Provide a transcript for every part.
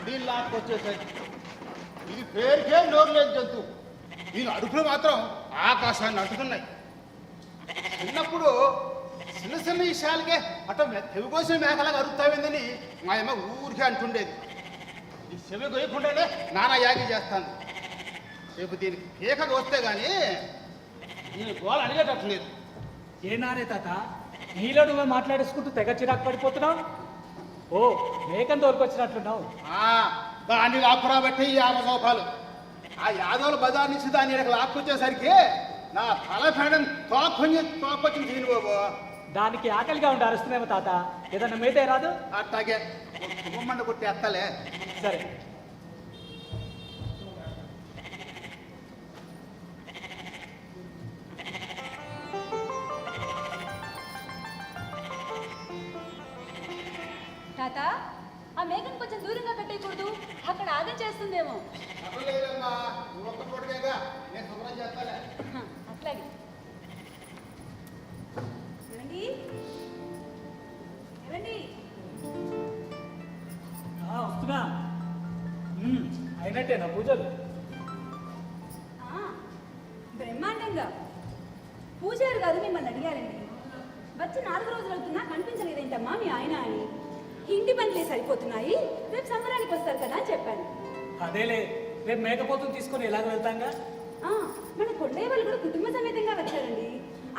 దీని లాక్కొచ్చేసరికి ఇది పేరుకే నోరు లేదు జంతువు. దీని అడుగులు మాత్రం ఆకాశాన్ని అంటుతున్నాయి. చిన్నప్పుడు చిన్న చిన్న విషయాలకే అట్ట చెవికోసిన మేకలాగా అరుగుతావిందని మా అమ్మ ఊరికే అంటుండేది. ఈ చెవి కొయ్యకుండానే నానా యాగి చేస్తాను. రేపు దీనికి పీకగా వస్తే కానీ దీని గోళ అడిగేటట్లేదు. ఏ నానే తాత నీలో నువ్వే మాట్లాడేసుకుంటూ తెగ చిరాకు పడిపోతున్నావు. ఓ మేకను తోలుకొచ్చినట్లున్నావు. దాన్ని లాక్కురా బట్టి 50 రూపాయలు. ఆ యాదవుల బజార్ నుంచి దాన్ని ఇక్కడ లాక్కొచ్చేసరికి నా తల ఫేడం తోకొచ్చింది దీని బాబు. దానికి ఆకలిగా ఉండి అరుస్తున్నామో తాత, ఏదన్నా మేతే రాదు. అట్టాగే గుమ్మండ కొట్టి ఎత్తలే. సరే తాత, ఆ మేకను కొంచెం దూరంగా కట్టేయకూడదు, అక్కడ ఆగం చేస్తుందేమో. అట్లాగే ఏమండి ఏమండి వస్తున్నా. అయినట్టేనా పూజలు? బ్రహ్మాండంగా. పూజారు గారు మిమ్మల్ని అడిగారండి. వచ్చి 4 రోజులు అవుతున్నా కనిపించలేదేంటమ్మా మీ ఆయన అని. ఇంటి పనులే సరిపోతున్నాయి, రేపు సంబరానికి వస్తారు కదా అని చెప్పాను. అదేలే, రేపు మేకపోతులు తీసుకొని ఎలాగ వెళ్తాంగా. మన కొండయ్య వాళ్ళు కూడా కుటుంబ సమేతంగా వచ్చారండి.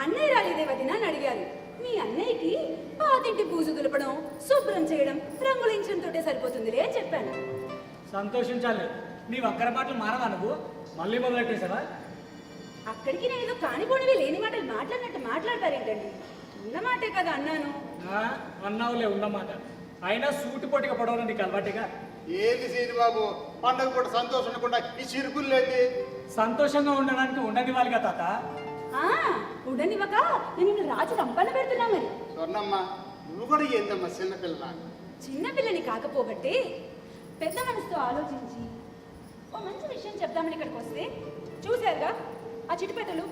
అన్నయ్య రాలేదే వదినా అని అడిగారు. మీ అన్నయ్యకి పాతింటి పూజ దులపడం, శుభ్రం చేయడం, రంగులించడం తోటే సరిపోతుందిలే అని చెప్పాను. సంతోషించాలి. నీ వక్కర మాటలు మారవా నువ్వు? మళ్ళీ మొదలెట్టేసావా? అక్కడికి నేను కానిపోనివి లేని మాటలు మాట్లాడినట్టు మాట్లాడతారేంటండి? ఉన్నమాటే కదా అన్నాను. అన్నావులే ఉన్నమాట. అయినా సూటి పొట్టిగా పడవను నీకు అలవాటిగా. ఏది సీని బాబు, పండుగ కూడా సంతోషం ఉండకుండా ఈ చిరుకులు లేదు. సంతోషంగా ఉండడానికి ఉండనివ్వాలిగా తాత. ఉండనివ్వక నేను రాజు రంపన పెడుతున్నా మరి. స్వర్ణమ్మ, నువ్వు కూడా ఏందమ్మా చిన్నపిల్ల? చిన్నపిల్లని కాకపోబట్టే పెద్ద మనసుతో ఆలోచించి ఓ మంచి విషయం చెప్దామని ఇక్కడికి వస్తే చూశారుగా ఆ చిటిపెట్టలు.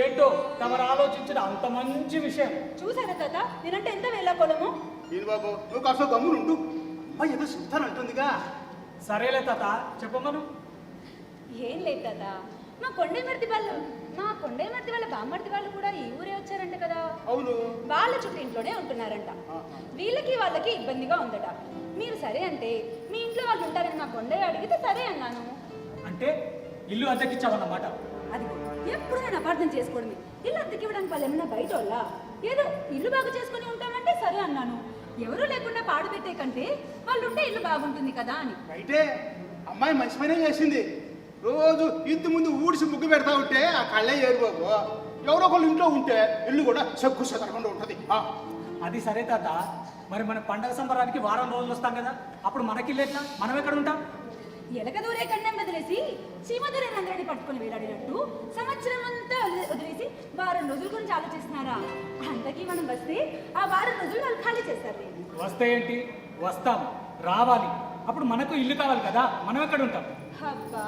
ఏంటో తమరు ఆలోచించిన అంత మంచి విషయం. చూసారా తాత, నేనంటే ఎంత వేళాకోళము. ఏను బాబు, నువ్వు కాస్త గమ్మును ఉండు. ఏదో చెప్తాను అంటుందిగా. సరేలే తాత, చెప్పమను. ఏం లేదు తాత, మా కొండయ్య మర్ది వాళ్ళ బామ్మర్ది వాళ్ళు కూడా ఈ ఊరే వచ్చారంట కదా. అవును. వాళ్ళ చుట్టూ ఇంట్లోనే ఉంటున్నారంట. వాళ్ళకి ఇబ్బందిగా ఉందట. మీరు సరే అంటే మీ ఇంట్లో వాళ్ళు ఉంటారని మా కొండయ్య అడిగితే సరే అన్నాను. అంటే ఇల్లు అద్దెకిచ్చావన్నమాట. అది ఎప్పుడు నేను అపార్థం చేసుకోవడమే. ఇల్లు అద్దెకివ్వడానికి వాళ్ళు ఏమన్నా బయట వాళ్ళ? ఏదో ఇల్లు బాగు చేసుకుని ఉంటామంటే సరే అన్నాను. ఎవరూ లేకుండా పాడు పెట్టే కంటే వాళ్ళు ఉంటే ఇల్లు బాగుంటుంది కదా అని. అయితే అమ్మాయి మంచి పనే చేసింది. రోజు ఇంటి ముందు ఊడిసి ముగ్గు పెడతా ఉంటే ఆ కళ్ళే ఏరు బాబు. ఎవరో ఒకళ్ళు ఇంట్లో ఉంటే ఇల్లు కూడా చెక్కు చెదరకుండా ఉంటుంది. అది సరే తాత, మరి మన పండగ సంబరానికి వారం రోజులు వస్తాం కదా, అప్పుడు మనకి ఎట్లా? మనం ఎక్కడ ఉంటాం? ఎలక దూరే కన్నం వదిలేసి సీమదూరే రంధ్రాన్ని పట్టుకుని వేలాడినట్టు సంవత్సరం అంతా వదిలేసి వారం రోజుల గురించి ఆలోచిస్తున్నారా? అంతకీ మనం వస్తే ఆ వారం రోజులు వాళ్ళు ఖాళీ చేస్తారు. వస్తే ఏంటి, వస్తాం, రావాలి. అప్పుడు మనకు ఇల్లు కావాలి కదా, మనం ఎక్కడ ఉంటాం? అబ్బా,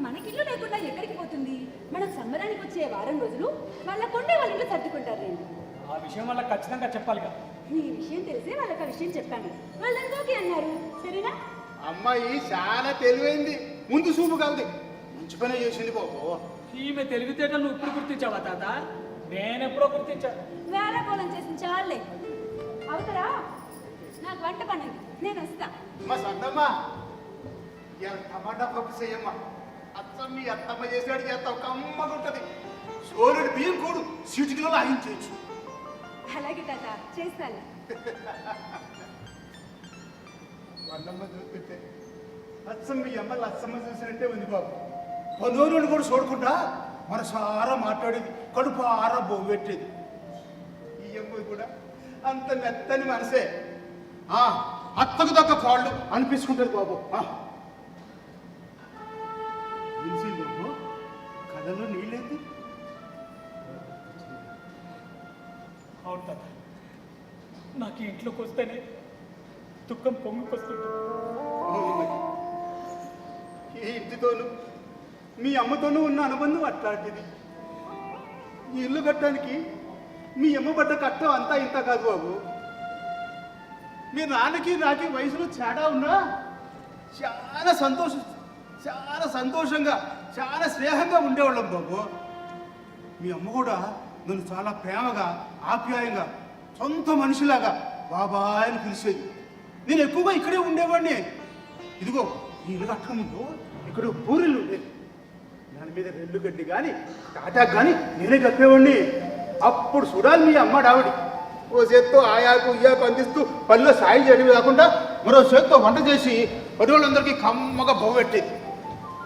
మనకి ఇల్లు లేకుండా ఎక్కడికి పోతుంది? మనం సంబరానికి వచ్చే వారం రోజులు వాళ్ళ కొండే వాళ్ళ ఇల్లు సర్దుకుంటారు. ఆ విషయం వాళ్ళకి ఖచ్చితంగా చెప్పాలి కదా. నీ విషయం తెలిసే వాళ్ళకి ఆ విషయం చెప్పాను. వాళ్ళందరికీ అన్నారు. సరేనా? అమ్మాయి చాలా తెలివైంది, ముందు చూపు కాదు, మంచి పనే చేసింది బాబు. ఈమె తెలివితేటలు నువ్వు ఇప్పుడు గుర్తించావా తాత? నేనెప్పుడో గుర్తించా. వేళకోళం చేసిన చాలే. అవుతారా? నాకు వంట పని, నేను వస్తా. మా సొంతమ్మ టమాటా పప్పు చేయమ్మా. అత్తమ్మ మీ అత్తమ్మ చేసాడు చేస్తా ఒక అమ్మగా ఉంటుంది. సోరుడు బియ్యం కూడు సీటుకిలో ఆగించవచ్చు. అలాగే తాత, చేస్తాను. అన్నమ్మ చూస్తుంటే అచ్చమ్మ మీ అమ్మ లచ్చమ్మ చూసినట్టే ఉంది బాబు. పనోరుని కూడా చూడకుండా మనసారా మాట్లాడేది, కడుపు ఆరా బొవ్వెట్టేది. ఈ అమ్మాయి కూడా అంత మెత్తని మనసే. అత్తకు దక్క కాళ్ళు అనిపించుకుంటుంది బాబు. తెలిసింది బాబు, కళ్ళలో నీళ్ళేంది? అవును తాత, నాకు ఇంట్లోకి వస్తేనే దుఃఖం పొంగుకొస్తుంది. ఈ ఇంటితోనూ మీ అమ్మతోనూ ఉన్న అనుబంధం అట్లాంటిది. ఈ ఇల్లు కట్టడానికి మీ అమ్మ పడ్డ కట్టం అంతా ఇంత కాదు బాబు. మీ నాన్నకి నాకి వయసులో తేడా ఉన్నా చాలా సంతోషంగా చాలా స్నేహంగా ఉండేవాళ్ళం బాబు. మీ అమ్మ కూడా నన్ను చాలా ప్రేమగా ఆప్యాయంగా సొంత మనిషిలాగా బాబాయ్ అని పిలిచేది. నేను ఎక్కువగా ఇక్కడే ఉండేవాడిని. ఇదిగో ఈ ఇల్లు కట్టక ముందు ఇక్కడ పూరిల్లు ఉండేది. దాని మీద రెల్లు గడ్డి కానీ టాటాక్ కానీ నేనే కప్పేవాడిని. అప్పుడు చూడాలి మీ అమ్మ డావిడి ఓ చేత్తో ఆయాకు ఇయాకు అందిస్తూ పనిలో సాయం చేయడం కాకుండా మరో చేత్తో వంట చేసి పది వాళ్ళందరికీ కమ్మగా బొవ్వెట్టేది.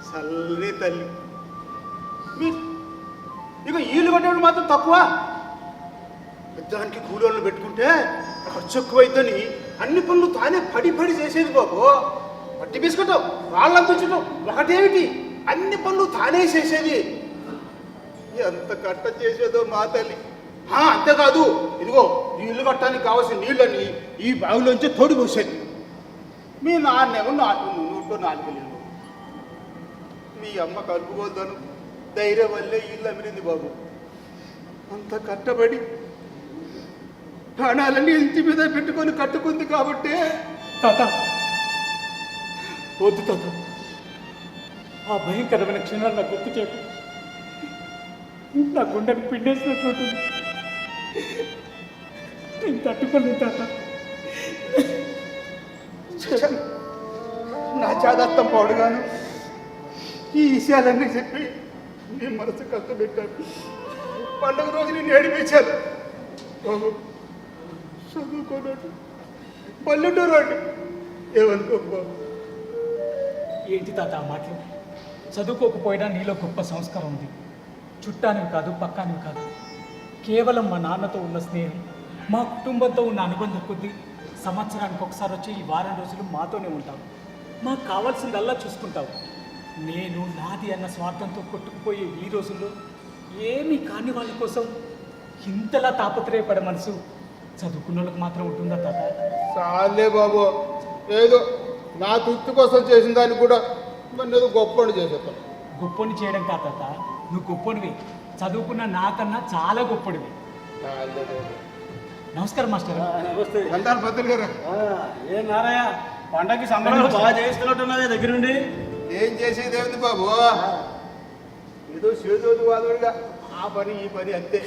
చల్లని తల్లి. ఇక ఈళ్ళు కట్టేవాళ్ళు మాత్రం తక్కువ. పెద్దానికి కూలోళ్ళు పెట్టుకుంటే ఖర్చు ఎక్కువైద్దని అన్ని పనులు తానే పడి చేసేది బాబు. పట్టి బిస్కటం వాళ్ళంతుంచటం ఒకటేమిటి అన్ని పనులు తానే చేసేది. ఎంత కట్ట చేసేదో మా తల్లి. అంతేకాదు ఇదిగో ఈ ఇల్లు కట్టడానికి కావాల్సిన నీళ్ళని ఈ బావిలోంచి తోడి పోసేది. మీ నాన్నేమో 4 నీళ్ళు. మీ అమ్మ కలుపుకోద్దాను ధైర్యం వల్లే ఇల్లు అమిరింది బాబు. అంత కట్టబడి ప్రాణాలన్నీ ఇంటి మీద పెట్టుకొని కట్టుకుంది కాబట్టి. తాత వద్దు తాత, ఆ భయంకరమైన క్షణాలు నాకు గుర్తు చేయకు. నా గుండెని పిండేసినట్లుంటుంది. నేను తట్టుకోలేదు తాత. నా చాదత్తం పాడుగాను ఈ విషయాలన్నీ చెప్పి నీ మనసు కష్టపెట్టాను. పండుగ రోజు నేను ఏడిపించాను. చదువుకోనాడు పల్లెటూరు అండి ఏమనుకో బాబు. ఏంటి తాత ఆ మాటలు? చదువుకోకపోయినా నీలో గొప్ప సంస్కారం ఉంది. చుట్టానివి కాదు, పక్కానివి కాదు. కేవలం మా నాన్నతో ఉన్న స్నేహం, మా కుటుంబంతో ఉన్న అనుబంధం కొద్దీ సంవత్సరానికి ఒకసారి వచ్చి ఈ వారం రోజులు మాతోనే ఉంటావు. మాకు కావాల్సిందల్లా చూసుకుంటావు. నేను నాది అన్న స్వార్థంతో కొట్టుకుపోయే ఈ రోజుల్లో ఏమీ కాని వాళ్ళ కోసం ఇంతలా తాపత్రయపడే మనసు చదువుకున్న వాళ్ళకి మాత్రం ఉంటుందా తాత? చాలే బాబు, ఏదో నా తృప్తి కోసం చేసిన దానికి కూడా నన్ను ఏదో గొప్పని చేసేస్తాను. గొప్పని చేయడం కాదు తాత, నువ్వు గొప్పనివి. చదువుకున్న నాకన్నా చాలా గొప్పడివి. నమస్కారం మాస్టర్. వెళ్తాను పంతులు గారు. ఏ నారాయణ, పండగకి సంబరాలు బాగా చేస్తున్నట్టున్నావే దగ్గర నుండి. ఏం చేసేది ఏమిటి బాబు, ఏదో చేదోదు వాదుడుగా ఆ పని ఈ పని అంతే.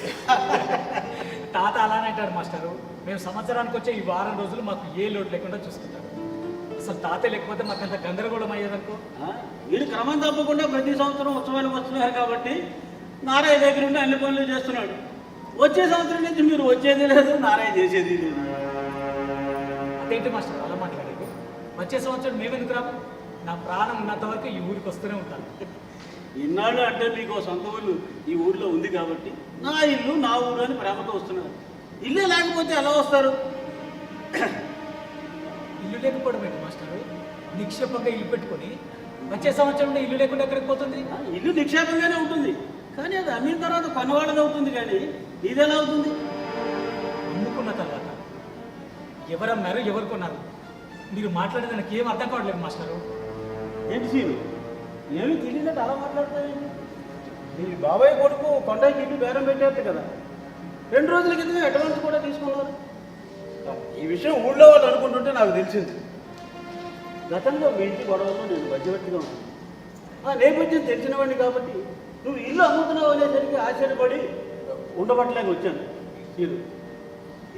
తాత అలానే అంటారు మాస్టరు. మేము సంవత్సరానికి వచ్చే ఈ వారం రోజులు మాకు ఏ లోటు లేకుండా చూసుకుంటాం. అసలు తాత లేకపోతే మాకు అంత గందరగోళం అయ్యేదనుకో. వీడు క్రమం తప్పకుండా ప్రతి సంవత్సరం ఉత్సవాలు వస్తున్నారు కాబట్టి నారాయణ దగ్గర నుండి అన్ని పనులు చేస్తున్నాడు. వచ్చే సంవత్సరం నుంచి మీరు వచ్చేది లేదు, నారాయణ చేసేది లేదు. అదేంటి మాస్టర్ అలా మాట్లాడేది? వచ్చే సంవత్సరం మేమెందుకు రాము? నా ప్రాణం ఉన్నంత వరకు ఈ ఊరికి వస్తూనే ఉంటాను. ఇన్నాళ్ళు అంటే మీకు సొంత ఊళ్ళు ఈ ఊళ్ళో ఉంది కాబట్టి నా ఇల్లు నా ఊరు అని ప్రేమతో వస్తున్నారు. ఇల్లే లేకపోతే ఎలా వస్తారు? ఇల్లు లేకపోవడం ఏంటి మాస్టరు? నిక్షేపంగా ఇల్లు పెట్టుకొని వచ్చే సంవత్సరం ఇల్లు లేకుండా ఎక్కడికి పోతుంది? ఇల్లు నిక్షేపంగానే ఉంటుంది, కానీ అది అమ్మిన తర్వాత కొన్నవాళ్ళది అవుతుంది, కానీ ఇది ఎలా అవుతుంది? అమ్ముకున్న తర్వాత ఎవరు అమ్మారు, ఎవరు కొన్నారు? మీరు మాట్లాడేది నాకు ఏం అర్థం కావట్లేదు మాస్టరు. ఏంటి సీను, ఏమీ తెలియనట్టు అలా మాట్లాడతావేంటి? మీ బాబాయ్ కొడుకు కొండకి ఇల్లు బేరం పెట్టేది కదా, 2 రోజుల క్రితమే అడ్వాన్స్ కూడా తీసుకున్నారు. ఈ విషయం ఊళ్ళో వాళ్ళు అనుకుంటుంటే నాకు తెలిసింది. గతంలో మీ ఇంటి గొడవల్లో నేను మధ్యవర్తిగా ఉన్నాను. ఆ నేపథ్యం తెలిసిన వాడిని కాబట్టి నువ్వు ఇల్లు అమ్ముతున్నావు అనేసరికి ఆశ్చర్యపడి ఉండబట్టలేక వచ్చాను. మీరు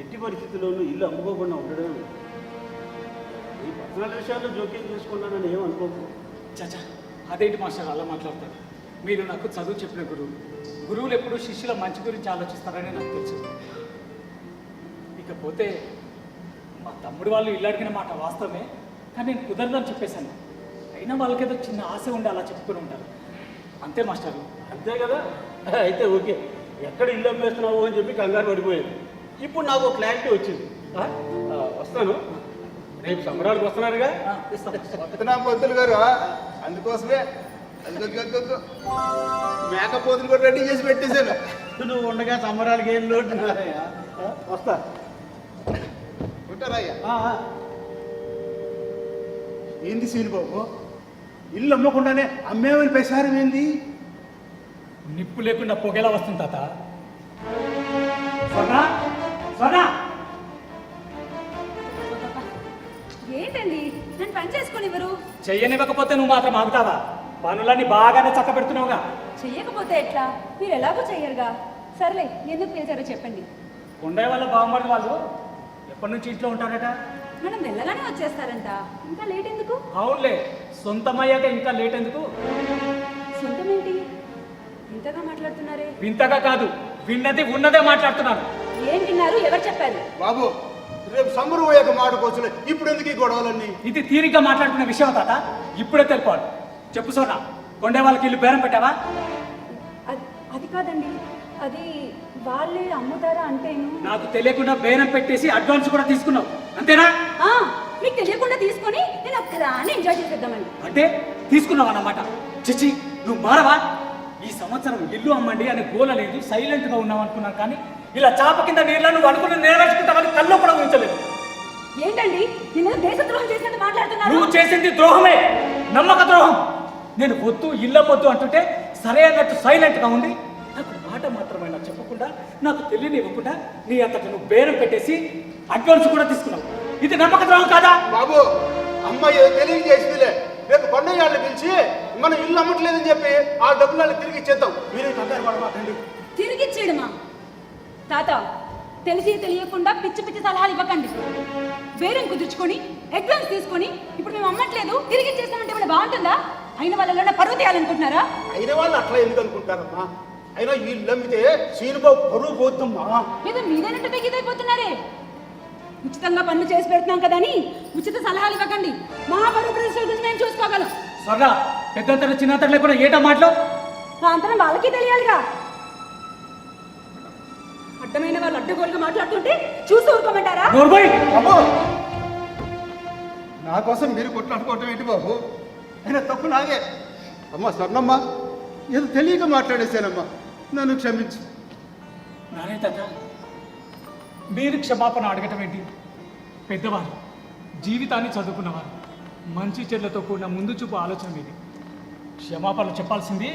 ఎట్టి పరిస్థితుల్లోనూ ఇల్లు అమ్ముకోకుండా ఉండడం, ఈ పర్సనల్ విషయాల్లో జోక్యం చేసుకున్నానని ఏమనుకోకు. చచ్చా, అదేంటి మాస్టర్ అలా మాట్లాడతారు? మీరు నాకు చదువు చెప్పిన గురువులు ఎప్పుడూ శిష్యుల మంచి గురించి ఆలోచిస్తారని నాకు తెలుసు. ఇకపోతే మా తమ్ముడు వాళ్ళు ఇల్లు అడిగిన మాట వాస్తవమే, కానీ నేను కుదరదని చెప్పేశాను. అయినా వాళ్ళకేదో చిన్న ఆశ ఉండి అలా చెప్పుకొని ఉంటారు అంతే మాస్టారు. అంతే కదా, అయితే ఓకే. ఎక్కడ ఇల్లు అమ్మేస్తున్నావు అని చెప్పి కంగారు పడిపోయాను. ఇప్పుడు నాకు క్లారిటీ వచ్చింది. వస్తాను, రేపు సంబరాలకు వస్తున్నారుగా. వస్తున్నా పంతులు గారు, అందుకోసమే మేకపోతులు కూడా రెడీ చేసి పెట్టేశాను. నువ్వు ఉండగా సంబరాలకి ఏం లోటు? వస్తా, ఉంటారా? ఏంది సీను బాబు, ఇల్లు అమ్మకుండానే అమ్మేమని ప్రచారం ఏంది? నిప్పు లేకుండా పొగేలా వస్తుంది తాత. స్వర్ణ, స్వర్ణ! ఏ ఏంటండి నన్ను పని చేసుకునివ్వరు? చెయ్యనివ్వకపోతే నువ్వు మాత్రం ఆగుతావా? పనులన్నీ బాగానే చక్క పెడుతున్నావుగా. చెయ్యకపోతే ఎట్లా? మీరు ఎలాగో చెయ్యరుగా. సర్లే, ఎందుకు పిలిచారో చెప్పండి. ఉండే వాళ్ళ బాగుమడి వాళ్ళు ఎప్పటి నుంచి ఇంట్లో ఉంటారట? మనం వెళ్ళగానే వచ్చేస్తారంట. ఇంకా లేట్ ఎందుకు? అవునులే, సొంతమయ్యాక ఇంకా లేట్ ఎందుకు? సొంతం ఏంటి? ఇంతగా మాట్లాడుతున్నారే? వింతగా కాదు, విన్నది ఉన్నదే మాట్లాడుతున్నాను. ఏం విన్నారు? ఎవరు చెప్పారు? బాబు, రేపు సమ్మరు పోయాక మాడుకోవచ్చులే, ఇప్పుడు ఎందుకు ఈ గొడవలన్నీ? ఇది తీరిగ్గా మాట్లాడుతున్న విషయం తాత. ఇప్పుడే తెలిపాడు. చెప్పు సోనా, కొండే వాళ్ళకి ఇల్లు బేరం పెట్టావా? అది కాదండి, అది వాళ్ళే అమ్ముతారా అంటేను. నాకు తెలియకుండా బేరం పెట్టేసి అడ్వాన్స్ కూడా తీసుకున్నావు అంతేనా? మీకు తెలియకుండా తీసుకొని నేను ఒక్కదాన్ని ఎంజాయ్ చేసేద్దామని. అంటే తీసుకున్నావు అన్నమాట. చిచి, నువ్వు మారవా? ఈ సంవత్సరం ఇల్లు అమ్మండి అని గోల లేదు, సైలెంట్ గా ఉన్నావు అనుకున్నాను. కానీ ఇలా చాప కింద నీళ్ళ నువ్వు అనుకుని నెరవేర్చుకుంటావని కల్లో కూడా ఊహించలేదు. ఏంటండి, నేను దేశద్రోహం చేసినట్టు మాట్లాడుతున్నాను? నువ్వు చేసింది ద్రోహమే, నమ్మక ద్రోహం. నేను వద్దు ఇల్లమ్మొద్దు అంటుంటే సరే అన్నట్టు సైలెంట్ గా ఉండి నాకు మాట మాత్రమైనా చెప్పకుండా, నాకు తెలియనివ్వకుండా నీ అంతటి నువ్వు బేరం పెట్టేసి అడ్వాన్స్ కూడా తీసుకున్నావు. ఇది నమ్మక ద్రోహం కాదా? బాబు, అమ్మాయి తెలియజేసిందిలే. రేపు కొండయ్యాళ్ళు పిలిచి మనం ఇల్లు అమ్మట్లేదని చెప్పి ఆ డబ్బులు తిరిగి ఇచ్చేద్దాం. మీరే కంగారు పడమాకండి. తిరిగిచ్చేయడమా? తాత, తెలిసి తెలియకుండా పిచ్చి పిచ్చి సలహాలు ఇవ్వకండి. బేరం కుదుర్చుకొని అడ్వాన్స్ తీసుకొని ఇప్పుడు మేము అమ్మట్లేదు తిరిగి ఇచ్చేస్తామంటే ఏమైనా బాగుంటుందా? అయిన వాళ్ళ పరువు తీయాలనుకుంటున్నారా? అయిన వాళ్ళు అట్లా ఎందుకు అనుకుంటారమ్మా? అయినా వీళ్ళు అమ్మితే సీనుబాబు పరువు పోద్దమ్మా. మీద మీరేనట్టు తెగిదైపోతున్నారే. ఉచితంగా పనులు చేసి పెడుతున్నాం కదా అని ఉచిత సలహాలు ఇవ్వకండి. మా పరువు ప్రదేశాల గురించి మేము చూసుకోగలం. సర్రా, పెద్దంతర చిన్నంతర లేకుండా ఏటా మాటలు? ఆ అంతరం వాళ్ళకి తెలియాలిగా. అడ్డమైన వాళ్ళు అడ్డగోలుగా మాట్లాడుతుంటే చూసి ఊరుకోమంటారా? అమ్మో, నా కోసం మీరు కొట్లాడుకోవటం ఏంటి బాబు? అయినా తప్పు నాదే. అమ్మా స్వర్ణమ్మ, ఏదో తెలియక మాట్లాడేశానమ్మా, నన్ను క్షమించు. నానే తాత, మీరు క్షమాపణ అడగటం ఏంటి? పెద్దవారు, జీవితాన్ని చదువుకున్నవారు, మంచి చెడ్లతో కూడిన ముందు చూపు ఆలోచన మీది. క్షమాపణలు చెప్పాల్సింది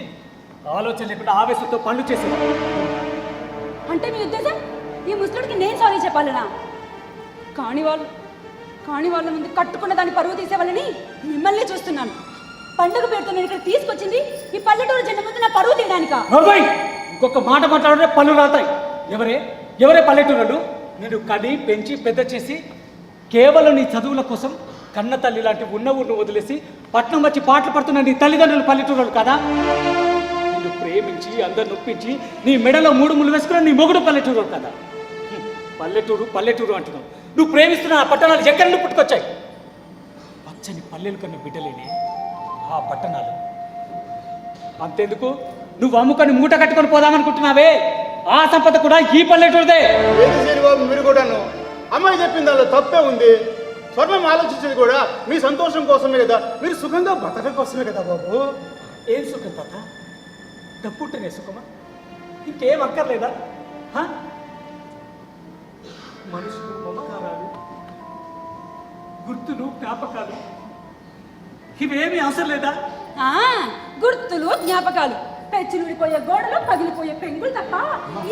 ఆలోచన లేకుండా ఆవేశంతో పనులు చేసేవారు. అంటే మీ ఉద్దేశం ఈ ముసలుడికి నేను సారీ చెప్పాలనా? కాని వాళ్ళ ముందు కట్టుకున్న దాన్ని పరువు తీసేవాళ్ళని మిమ్మల్ని చూస్తున్నాను. పండుగ పేరుతో నేను ఇక్కడ తీసుకొచ్చింది ఈ పల్లెటూరు జెండా ముందు నా పరువు తీయడానికా? ఇంకొక మాట మాట్లాడితే పళ్ళు రాతాయి. ఎవరే పల్లెటూరులు? నేను కని పెంచి పెద్ద చేసి కేవలం నీ చదువుల కోసం కన్న తల్లి లాంటి ఉన్న ఊరిని వదిలేసి పట్నం వచ్చి పాటలు పడుతున్న నీ తల్లిదండ్రులు పల్లెటూరులు కదా? నిన్ను ప్రేమించి అందరు నొప్పించి నీ మెడలో 3 ముళ్ళు వేసుకున్న నీ మొగుడు పల్లెటూరు కదా? పల్లెటూరు అంటున్నావు. నువ్వు ప్రేమిస్తున్న ఆ పట్టణాలు ఎక్కడి నుండి పుట్టుకొచ్చాయి? పచ్చని పల్లెలు కన్నా బిడ్డలేని ఆ పట్టణాలు. అంతెందుకు, నువ్వు అమ్ముకొని మూట కట్టుకొని పోదామనుకుంటున్నావే, ఆ సంపద కూడా ఈ పల్లెటూరుదే. బాబు, మీరు కూడాను అమ్మాయి చెప్పింది దానిలో తప్పే ఉంది. స్వర్ణం ఆలోచించేది కూడా మీ సంతోషం కోసమే కదా, మీరు సుఖంగా బతకడం కోసమే కదా బాబు. ఏం సుఖం తాత? డబ్బుంటేనే సుఖమా? ఇంకేం అక్కర్లేదా? మనుషులు, మమకారాలు, గుర్తులు, జ్ఞాపకాలు ఇవేమీ అవసరం లేదా? గుర్తులు, జ్ఞాపకాలు, పెచ్చులుడిపోయే గోడలు, పగిలిపోయే పెంగులు తప్ప